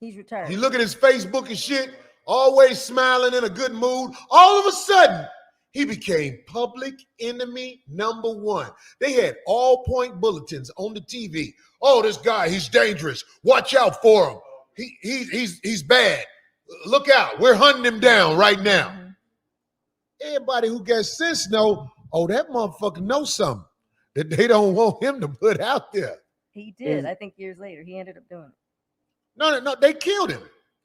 He's retired. You look at his Facebook and shit, always smiling, in a good mood. All of a sudden, he became public enemy number one. They had all point bulletins on the TV. Oh, this guy, he's dangerous. Watch out for him. He's bad. Look out. We're hunting him down right now. Mm-hmm. Everybody who gets sense know, that motherfucker knows something that they don't want him to put out there. He did. I think years later, he ended up doing it. No, they killed him.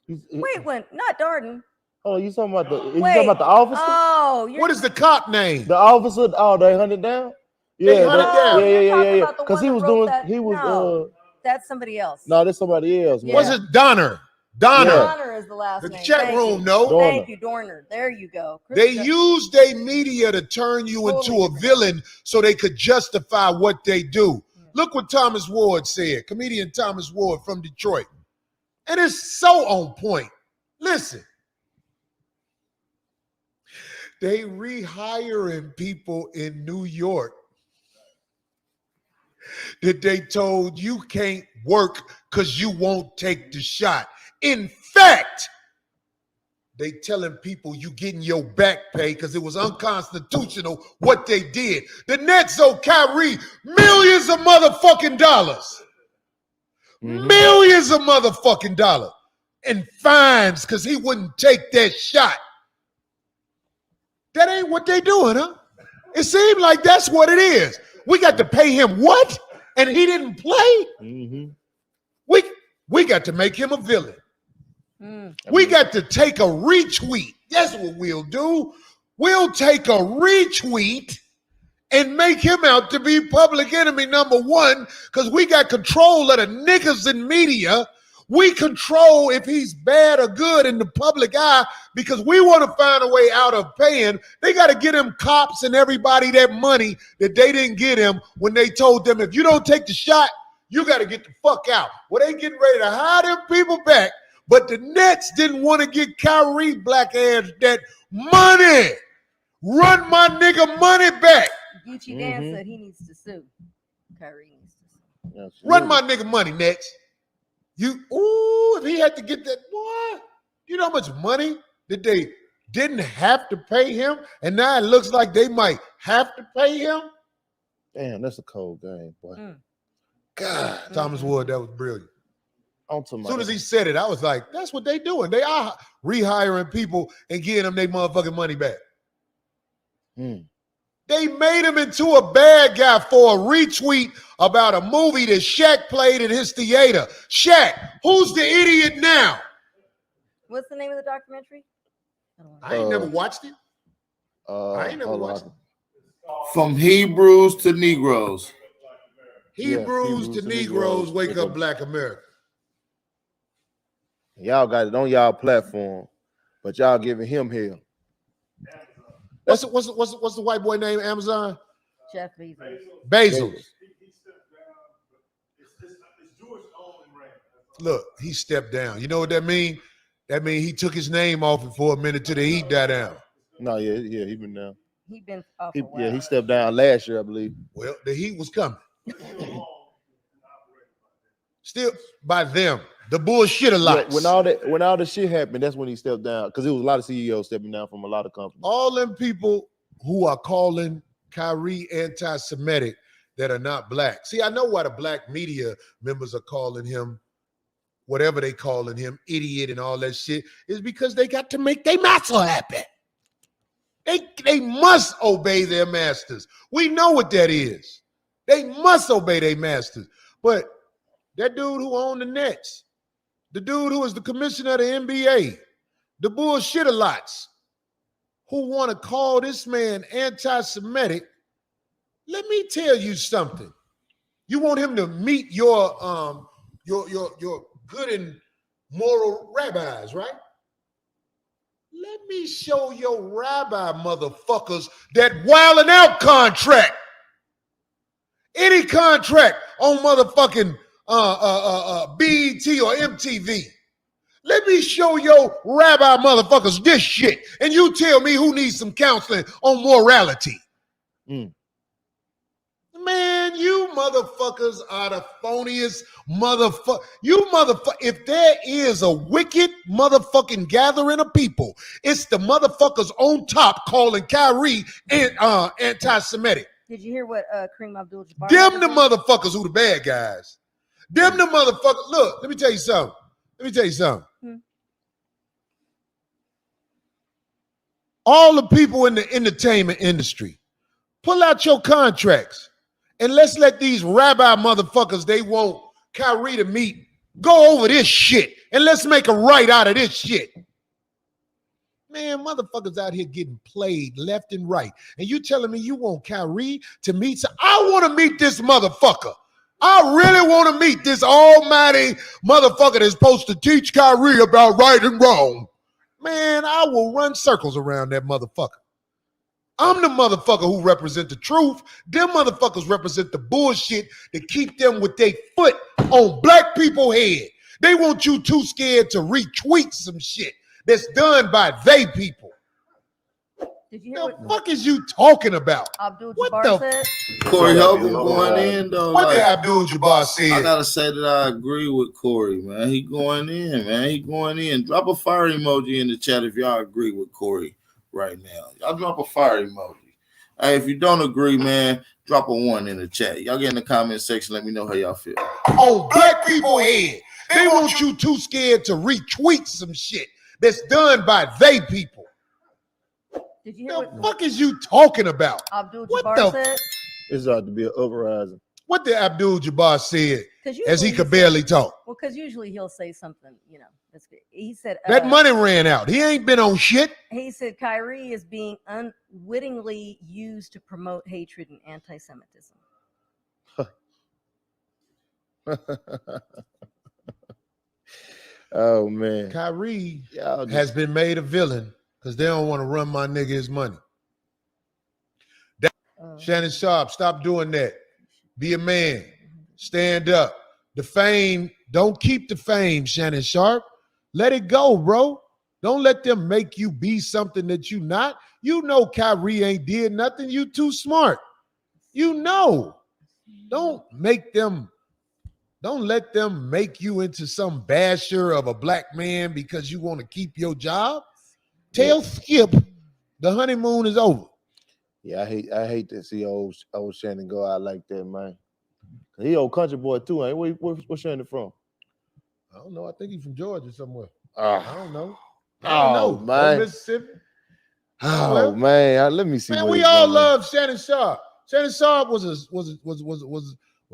Wait, when? Not Darden. Oh, you talking about the officer? Oh, what is the cop name? The officer. Oh, they hunted down. Yeah. Because he was doing. That's somebody else. No, that's somebody else. Man. Was it Donner? Donner is the last name. The chat room, Thank you, Dorner. There you go. They used their media to turn you into a villain so they could justify what they do. Look what Thomas Ward said, comedian Thomas Ward from Detroit. And it's so on point. Listen. They rehiring people in New York that they told you can't work because you won't take the shot. In fact, they telling people you getting your back pay because it was unconstitutional what they did. The Nets owe Kyrie millions of motherfucking dollars. Millions of motherfucking dollars in fines because he wouldn't take that shot. That ain't what they doing, huh? It seemed like that's what it is. We got to pay him what? And he didn't play? We got to make him a villain. We got to take a retweet. That's what we'll do. We'll take a retweet and make him out to be public enemy number one because we got control of the niggas in media. We control if he's bad or good in the public eye because we want to find a way out of paying. They got to get him cops and everybody that money that they didn't get him when they told them, if you don't take the shot, you got to get the fuck out. Well, they getting ready to hire them people back, but the Nets didn't want to get Kyrie black ass that money. Run my nigga money back. Gucci Dan said he needs to sue. Kyrie needs to sue. Run my nigga money, Nets. If he had to get that, boy, you know how much money that they didn't have to pay him, and now it looks like they might have to pay him? Damn, that's a cold game, boy. God, Thomas Ward, that was brilliant. As soon as he said it, I was like, that's what they doing. They are rehiring people and getting them their motherfucking money back. They made him into a bad guy for a retweet about a movie that Shaq played in his theater. Shaq, who's the idiot now? What's the name of the documentary? I ain't never watched it. I ain't never watched it. From Hebrews to Negroes. Hebrews to Negroes, wake up Black America. Y'all got it on y'all platform, but y'all giving him hell. What's the white boy name? Amazon? Jeff Bezos. Bezos. Look, he stepped down. You know what that mean? That mean he took his name off it for a minute till the heat died down. No, yeah, he been down. He been off a while. Yeah, he stepped down last year, I believe. Well, the heat was coming. Still by them. The bullshit a lot. When all the shit happened, that's when he stepped down. Because there was a lot of CEOs stepping down from a lot of companies. All them people who are calling Kyrie anti-Semitic that are not black. See, I know why the black media members are calling him whatever they calling him, idiot and all that shit, is because they got to make their master happy. They must obey their masters. We know what that is. They must obey their masters. But that dude who owned the Nets, the dude who is the commissioner of the NBA, the bullshit-a-lots who want to call this man anti-Semitic, let me tell you something. You want him to meet your good and moral rabbis, right? Let me show your rabbi motherfuckers that wilding out contract. Any contract on motherfucking BET or MTV. Let me show your rabbi motherfuckers this shit, and you tell me who needs some counseling on morality. Man, you motherfuckers are the phoniest motherfucker. If there is a wicked motherfucking gathering of people, it's the motherfuckers on top calling Kyrie anti-Semitic. Did you hear what Kareem Abdul-Jabbar? Them the motherfuckers who the bad guys. Them the motherfuckers. Look, let me tell you something. All the people in the entertainment industry, pull out your contracts and let's let these rabbi motherfuckers they want Kyrie to meet go over this shit and let's make a right out of this shit. Man, motherfuckers out here getting played left and right. And you telling me you want Kyrie to meet? I want to meet this motherfucker. I really want to meet this almighty motherfucker that's supposed to teach Kyrie about right and wrong. Man, I will run circles around that motherfucker. I'm the motherfucker who represent the truth. Them motherfuckers represent the bullshit that keep them with their foot on black people's head. They want you too scared to retweet some shit that's done by they people. Did you hear The what fuck is you talking about? Abdul What Jabbar the said? Corey Holcomb going in though. What did like, Abdul Jabbar I say? gotta say that I agree with Corey, man. He going in, man. He going in. Drop a fire emoji in the chat if y'all agree with Corey right now. Y'all drop a fire emoji. Hey, if you don't agree, man, drop a 1 in the chat. Y'all get in the comment section. Let me know how y'all feel. On black people's head. They want you too scared to retweet some shit that's done by they people. Did you hear The what fuck is you talking about? Abdul What Jabbar the- said? It's ought to be an uprising. What did Abdul Jabbar say 'Cause as he usually could he barely said- talk? Well, because usually he'll say something, you know. That's good. He said That money ran out. He ain't been on shit. He said Kyrie is being unwittingly used to promote hatred and anti-Semitism. Oh man, Kyrie Y'all just- has been made a villain because they don't want to run my nigga his money. Shannon Sharp, stop doing that. Be a man. Stand up. The fame, don't keep the fame, Shannon Sharp. Let it go, bro. Don't let them make you be something that you not. You know Kyrie ain't did nothing. You too smart. You know. Don't let them make you into some basher of a black man because you want to keep your job. Tell Skip the honeymoon is over. Yeah, I hate to see old Shannon go out like that, man. He old country boy too, ain't he? Where's Shannon from? I don't know. I think he's from Georgia somewhere. Ah. I don't know. I don't know. man. Or Mississippi. Oh Well, man, let me see. Man, where we he's all from. love Shannon Sharp. Shannon Sharp was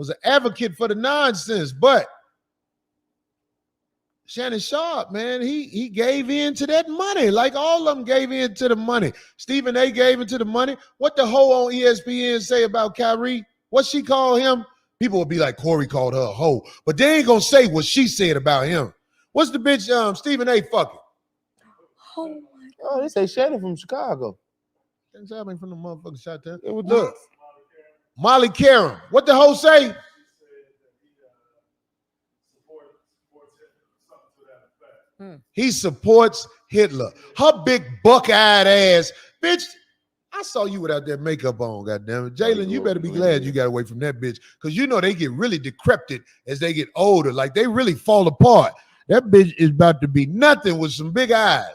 an advocate for the nonsense, but Shannon Sharp, man, he gave in to that money. Like all of them gave in to the money. Stephen A gave into the money. What the hoe on ESPN say about Kyrie? What she called him? People will be like, Corey called her a hoe, but they ain't gonna say what she said about him. What's the bitch Stephen A fucking? Oh, they say Shannon from Chicago. Things happening from the motherfucking shot there. It was Look, Molly Karam. What the hoe say? He supports Hitler. Her big buck-eyed ass. Bitch, I saw you without that makeup on, goddammit. Jalen, you better be glad you got away from that bitch. Because you know they get really decrepit as they get older. Like they really fall apart. That bitch is about to be nothing with some big eyes.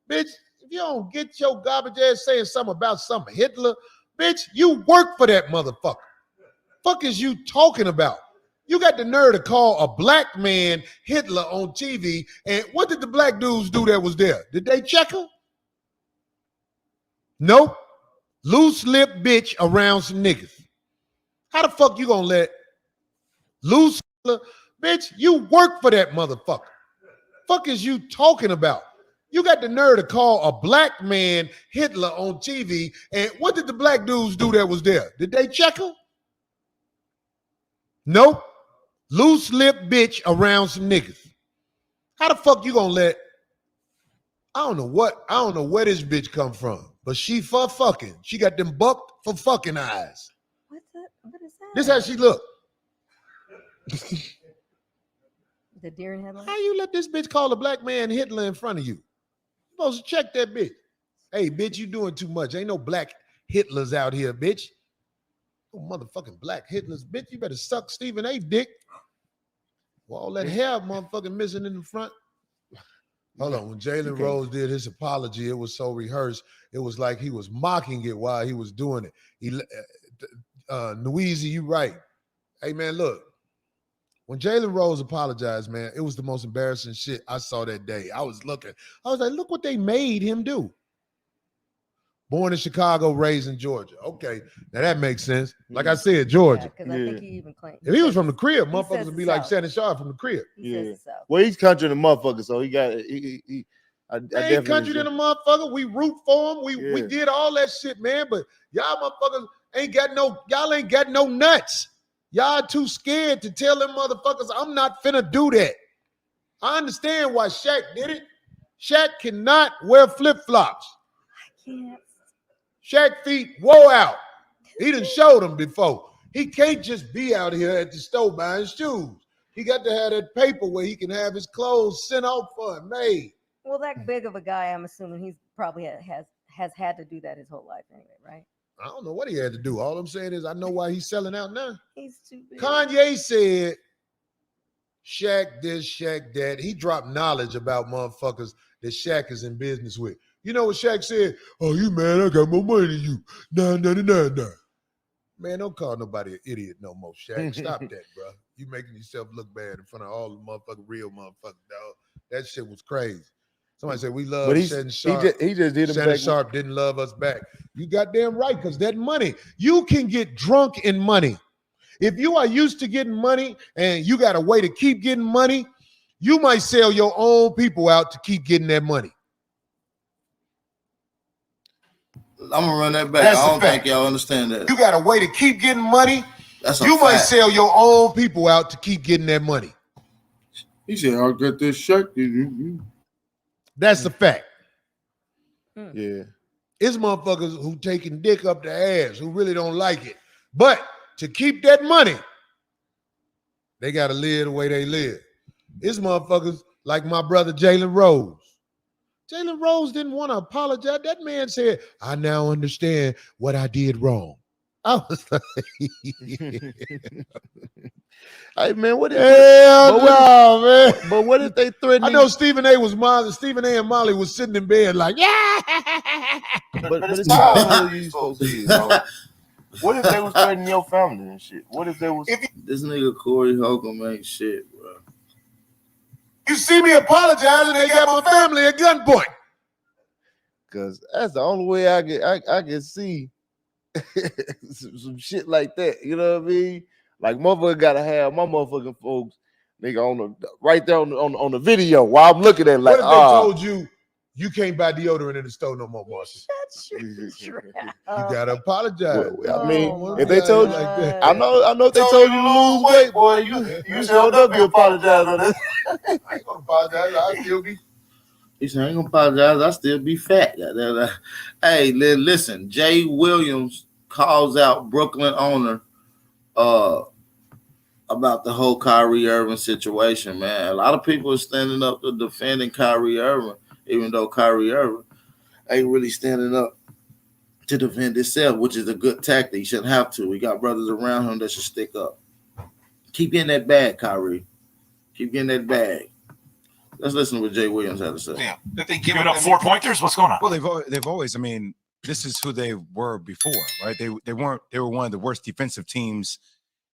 Bitch, if you don't get your garbage ass saying something about some Hitler, bitch, you work for that motherfucker. Fuck is you talking about? You got the nerve to call a black man Hitler on TV, and what did the black dudes do that was there? Did they check her? Nope. Loose lip bitch around some niggas. How the fuck you gonna let loose bitch? You work for that motherfucker. Fuck is you talking about? You got the nerve to call a black man Hitler on TV, and what did the black dudes do that was there? Did they check her? Nope. Loose lip bitch around some niggas. How the fuck you gonna let? I don't know where this bitch come from, but she for fucking. She got them bucked for fucking eyes. What is that? This how she look. The deer in headlights? How you let this bitch call a black man Hitler in front of you? You supposed to check that bitch. Hey, bitch, you doing too much. Ain't no black Hitlers out here, bitch. No motherfucking black Hitlers, bitch. You better suck Stephen A. dick. Well, all that hair motherfucking missing in the front. Hold on. When Jalen Rose did his apology, it was so rehearsed. It was like he was mocking it while he was doing it. Noeezy, you right. Hey, man, look. When Jalen Rose apologized, man, it was the most embarrassing shit I saw that day. I was looking. I was like, look what they made him do. Born in Chicago, raised in Georgia. Okay, now that makes sense. Like I said, Georgia. Because I think he even claimed. If he was from the crib, he motherfuckers says would the be like South. Shannon Sharp from the crib. He says the South. Well, he's country the motherfucker, so he got I Man, definitely he country than a motherfucker. We root for him. We did all that shit, man. But y'all motherfuckers ain't got no nuts. Y'all too scared to tell them motherfuckers, I'm not finna do that. I understand why Shaq did it. Shaq cannot wear flip-flops. I can't. Shaq feet wore out. He done showed them before. He can't just be out here at the store buying shoes. He got to have that paper where he can have his clothes sent out for him made. Well, that big of a guy, I'm assuming he's probably has had to do that his whole life anyway, right? I don't know what he had to do. All I'm saying is I know why he's selling out now. He's too big. Kanye said, Shaq this, Shaq that. He dropped knowledge about motherfuckers that Shaq is in business with. You know what Shaq said? Oh, you man, I got more money than you. Nah. Man, don't call nobody an idiot no more, Shaq. Stop that, bro. You making yourself look bad in front of all the motherfucking real motherfuckers, dog. That shit was crazy. Somebody said we love Shannon Sharp. He just did him Shannon back. Sharp didn't love us back. You goddamn right, because that money, you can get drunk in money. If you are used to getting money and you got a way to keep getting money, you might sell your own people out to keep getting that money. I'm gonna run that back. That's I a don't fact. think y'all understand that. You got a way to keep getting money. That's a you might fact. sell your own people out to keep getting that money. He said, "I'll get this check." That's the fact. Yeah. It's motherfuckers who taking dick up the ass who really don't like it. But to keep that money, they got to live the way they live. It's motherfuckers like my brother Jalen Rose. Jalen Rose didn't want to apologize. That man said, I now understand what I did wrong. I was like, Hey man, what if hell but no, man. But what if they threaten? I know Stephen A. and Molly was sitting in bed like, yeah. But it's not who you supposed to be. Bro. What if they was threatening your family and shit? What if they was? This nigga Corey Holcomb ain't shit, bro. You see me apologizing, they got my family at gunpoint. Because that's the only way I can see some shit like that. You know what I mean? Like motherfucker gotta have my motherfucking folks, nigga, on the right there on the video while I'm looking at it like, what if they told you you can't buy deodorant in the store no more, Marshall? You gotta apologize. Well, I mean, if they they told you, like that. I know if they told you to lose weight, boy, you showed up, you apologize on this. I ain't gonna apologize. I'll still be. He said, I ain't gonna apologize. I still be fat. Hey, listen. Jay Williams calls out Brooklyn owner about the whole Kyrie Irving situation, man. A lot of people are standing up to defending Kyrie Irving, even though Kyrie Irving ain't really standing up to defend himself, which is a good tactic. He shouldn't have to. We got brothers around him that should stick up. Keep getting that bag, Kyrie. Keep getting that bag. Let's listen to what Jay Williams had to say. Yeah, that they giving up 4-pointers. What's going on? Well, they've always. I mean, this is who they were before, right? They were one of the worst defensive teams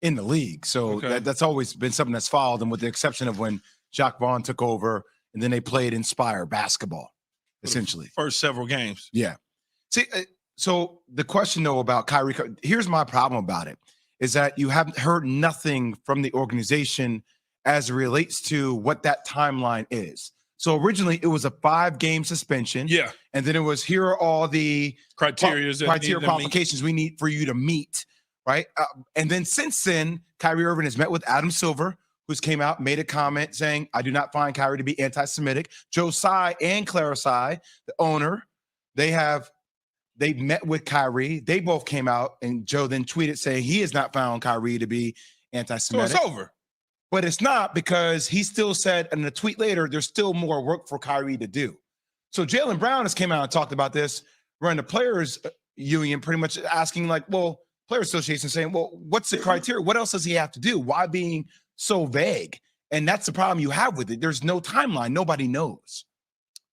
in the league. So that's always been something that's followed them, with the exception of when Jacques Vaughn took over, and then they played Inspire basketball, essentially. First several games. Yeah. See, so the question though about Kyrie, here's my problem about it, is that you haven't heard nothing from the organization as it relates to what that timeline is. So originally it was a 5-game suspension. Yeah. And then it was, here are all the criteria qualifications we need for you to meet, right? And then since then, Kyrie Irving has met with Adam Silver, who's came out, made a comment saying, I do not find Kyrie to be anti-Semitic. Joe Tsai and Clara Tsai, the owner, they met with Kyrie. They both came out, and Joe then tweeted saying he has not found Kyrie to be anti-Semitic. So it's over. But it's not, because he still said in a tweet later, there's still more work for Kyrie to do. So Jaylen Brown has came out and talked about this, running the players union, pretty much asking like, well, player association saying, well, what's the criteria? What else does he have to do? Why being so vague? And that's the problem you have with it. There's no timeline. Nobody knows.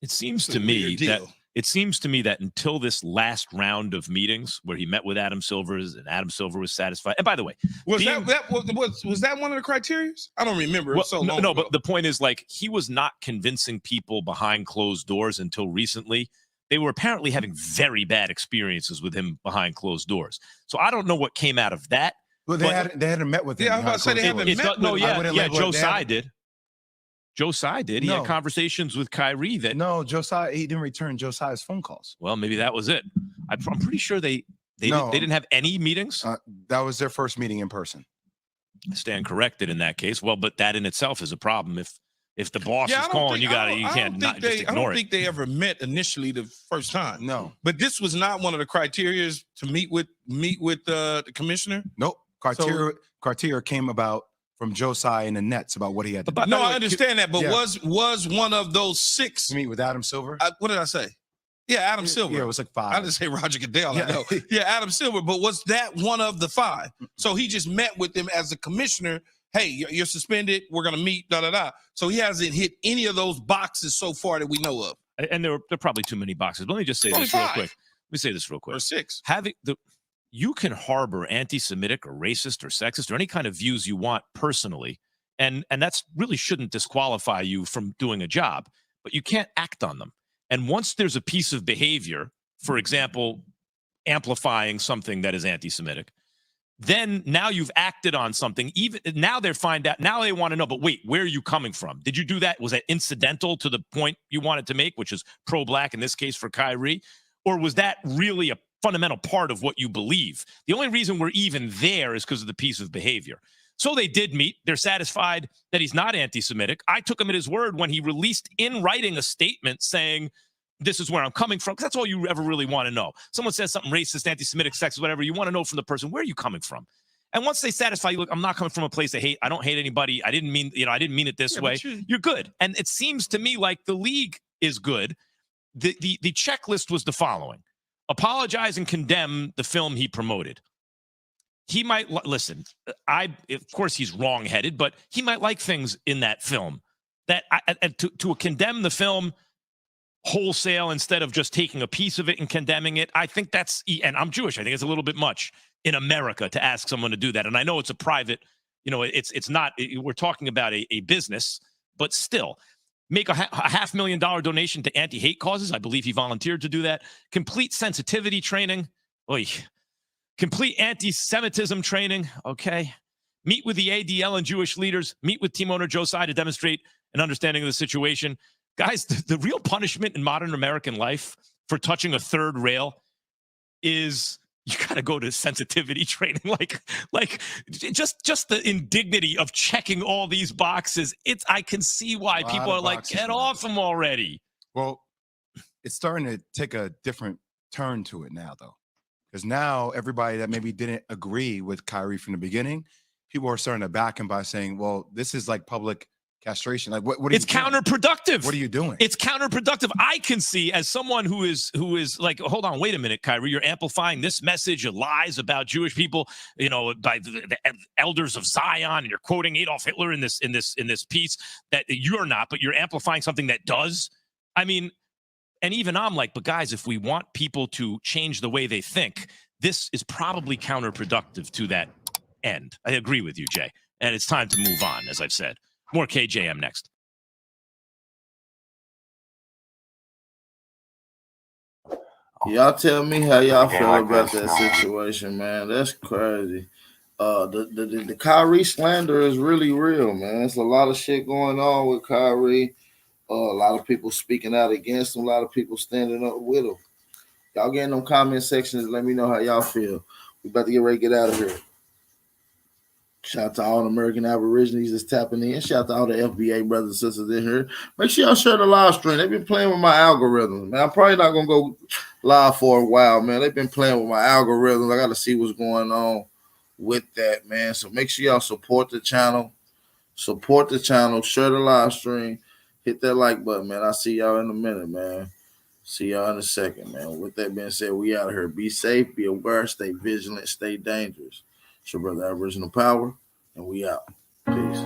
It seems to me that until this last round of meetings where he met with Adam Silver and Adam Silver was satisfied. And by the way, was that one of the criteria? I don't remember. Well, so long no, ago. but the point is, like, he was not convincing people behind closed doors until recently. They were apparently having very bad experiences with him behind closed doors. So I don't know what came out of that. Well, they hadn't met with him. Yeah, I was about to say they haven't met with him. Yeah, Joe Tsai did. Joe Tsai did. He No. had conversations with Kyrie that. No, Joe Tsai, he didn't return Joe Tsai's phone calls. Well, maybe that was it. I'm pretty sure they didn't have any meetings. That was their first meeting in person. I stand corrected in that case. Well, but that in itself is a problem. If If the boss Yeah, is I don't calling, think- you I don't- I can't don't not think just I ignore don't it. think they ever met initially the first time. No. But this was not one of the criteria to meet with the commissioner. Nope. Criteria came about from Josiah and the Nets about what he had to do. No, I understand that, but Yeah. was one of those 6? You meet with Adam Silver? What did I say? Yeah, Adam Silver. Yeah, it was like 5. I didn't say Roger Goodell. Yeah. I know. Yeah, Adam Silver. But was that one of the 5? So he just met with them as a commissioner. Hey, you're suspended. We're gonna meet. Da da da. So he hasn't hit any of those boxes so far that we know of. And there are probably too many boxes. But let me just say Only this real 5. quick. Let me say this real quick. Or 6. You can harbor anti-Semitic or racist or sexist or any kind of views you want personally, and that's really shouldn't disqualify you from doing a job, but you can't act on them. And once there's a piece of behavior, for example, amplifying something that is anti-Semitic, then now you've acted on something. Even now they want to know, but wait, where are you coming from? Did you do that? Was that incidental to the point you wanted to make, which is pro-black in this case for Kyrie? Or was that really a fundamental part of what you believe? The only reason we're even there is because of the piece of behavior. So they did meet. They're satisfied that he's not anti-Semitic. I took him at his word when he released in writing a statement saying, this is where I'm coming from, because that's all you ever really want to know. Someone says something racist, anti-Semitic, sexist, whatever, you want to know from the person, where are you coming from? And once they satisfy you, look, I'm not coming from a place of hate. I don't hate anybody. I didn't mean it this way. You're good. And it seems to me like the league is good. The checklist was the following: apologize and condemn the film he promoted. He might listen. Of course, he's wrong-headed, but he might like things in that film that to condemn the film wholesale instead of just taking a piece of it and condemning it. I think that's, and I'm Jewish, I think it's a little bit much in America to ask someone to do that. And I know it's a private, it's not, we're talking about a business, but still. Make a $500,000 donation to anti-hate causes. I believe he volunteered to do that. Complete sensitivity training. Oy. Complete anti-Semitism training. Okay. Meet with the ADL and Jewish leaders. Meet with team owner Josiah to demonstrate an understanding of the situation. Guys, the real punishment in modern American life for touching a third rail is you got to go to sensitivity training. Like just the indignity of checking all these boxes. I can see why people are like, get off them already. Well, it's starting to take a different turn to it now, though. Because now everybody that maybe didn't agree with Kyrie from the beginning, people are starting to back him by saying, well, this is like public castration. Like what It's counterproductive. What are you doing? It's counterproductive. I can see as someone who is like, hold on, wait a minute, Kyrie, you're amplifying this message of lies about Jewish people, by the elders of Zion, and you're quoting Adolf Hitler in this piece that you're not, but you're amplifying something that does. I mean, and even I'm like, but guys, if we want people to change the way they think, this is probably counterproductive to that end. I agree with you, Jay. And it's time to move on, as I've said. More KJM next. Y'all tell me how y'all feel about that situation, man. That's crazy. The Kyrie slander is really real, man. There's a lot of shit going on with Kyrie. A lot of people speaking out against him. A lot of people standing up with him. Y'all get in them comment sections. Let me know how y'all feel. We about to get ready to get out of here. Shout out to all the American Aborigines that's tapping in. Shout out to all the FBA brothers and sisters in here. Make sure y'all share the live stream. They've been playing with my algorithms, man. I'm probably not going to go live for a while, man. They've been playing with my algorithms. I got to see what's going on with that, man. So make sure y'all support the channel. Support the channel. Share the live stream. Hit that like button, man. I'll see y'all in a minute, man. See y'all in a second, man. With that being said, we out of here. Be safe, be aware, stay vigilant, stay dangerous. It's your brother Aboriginal Power, and we out. Peace.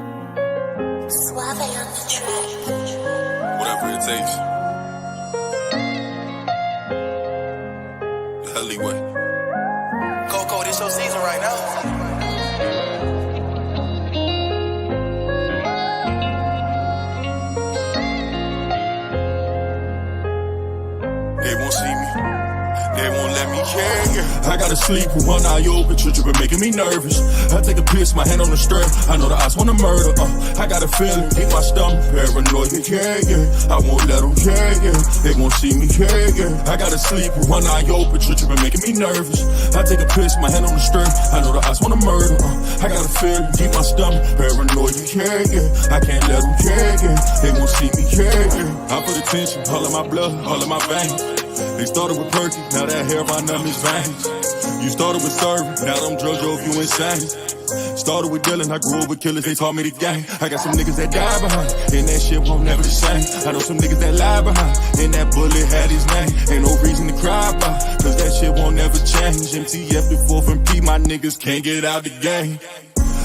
Whatever it takes. The alleyway. Coco, this your season right now. They won't see me. they won't let me, yeah. I gotta sleep with one eye open, tripping, making me nervous. I take a piss, my hand on the strap. I know the eyes wanna murder, I got a feeling, keep my stomach paranoid, yeah. I won't let them, yeah. They won't see me, yeah. I gotta sleep with one eye open, tripping, making me nervous. I take a piss, my hand on the strap. I know the eyes wanna murder, I got a feeling, keep my stomach paranoid, yeah. I can't let them, yeah. They won't see me, yeah. I put attention, all of my blood, all of my veins. They started with perky, now that hair right up his veins. You started with serving, now them drugs drove you insane. Started with dealing, I grew up with killers, they taught me the game. I got some niggas that die behind, and that shit won't never the same. I know some niggas that lie behind, and that bullet had his name. Ain't no reason to cry about, cause that shit won't never change. MTF the 4th and P, my niggas can't get out the game.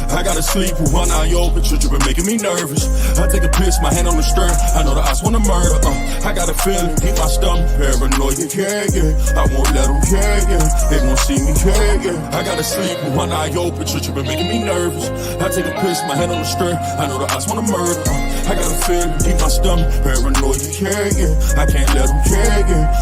I gotta sleep with one eye open, tripping, making me nervous. I take a piss, my hand on the strap. I know the eyes wanna murder, I got a feeling, keep my stomach paranoid, yeah. I won't let them, yeah. They won't see me, yeah. I gotta sleep with one eye open, tripping, making me nervous. I take a piss, my hand on the strap. I know the eyes wanna murder, I got a feeling, keep my stomach paranoid, yeah. I can't let them, yeah.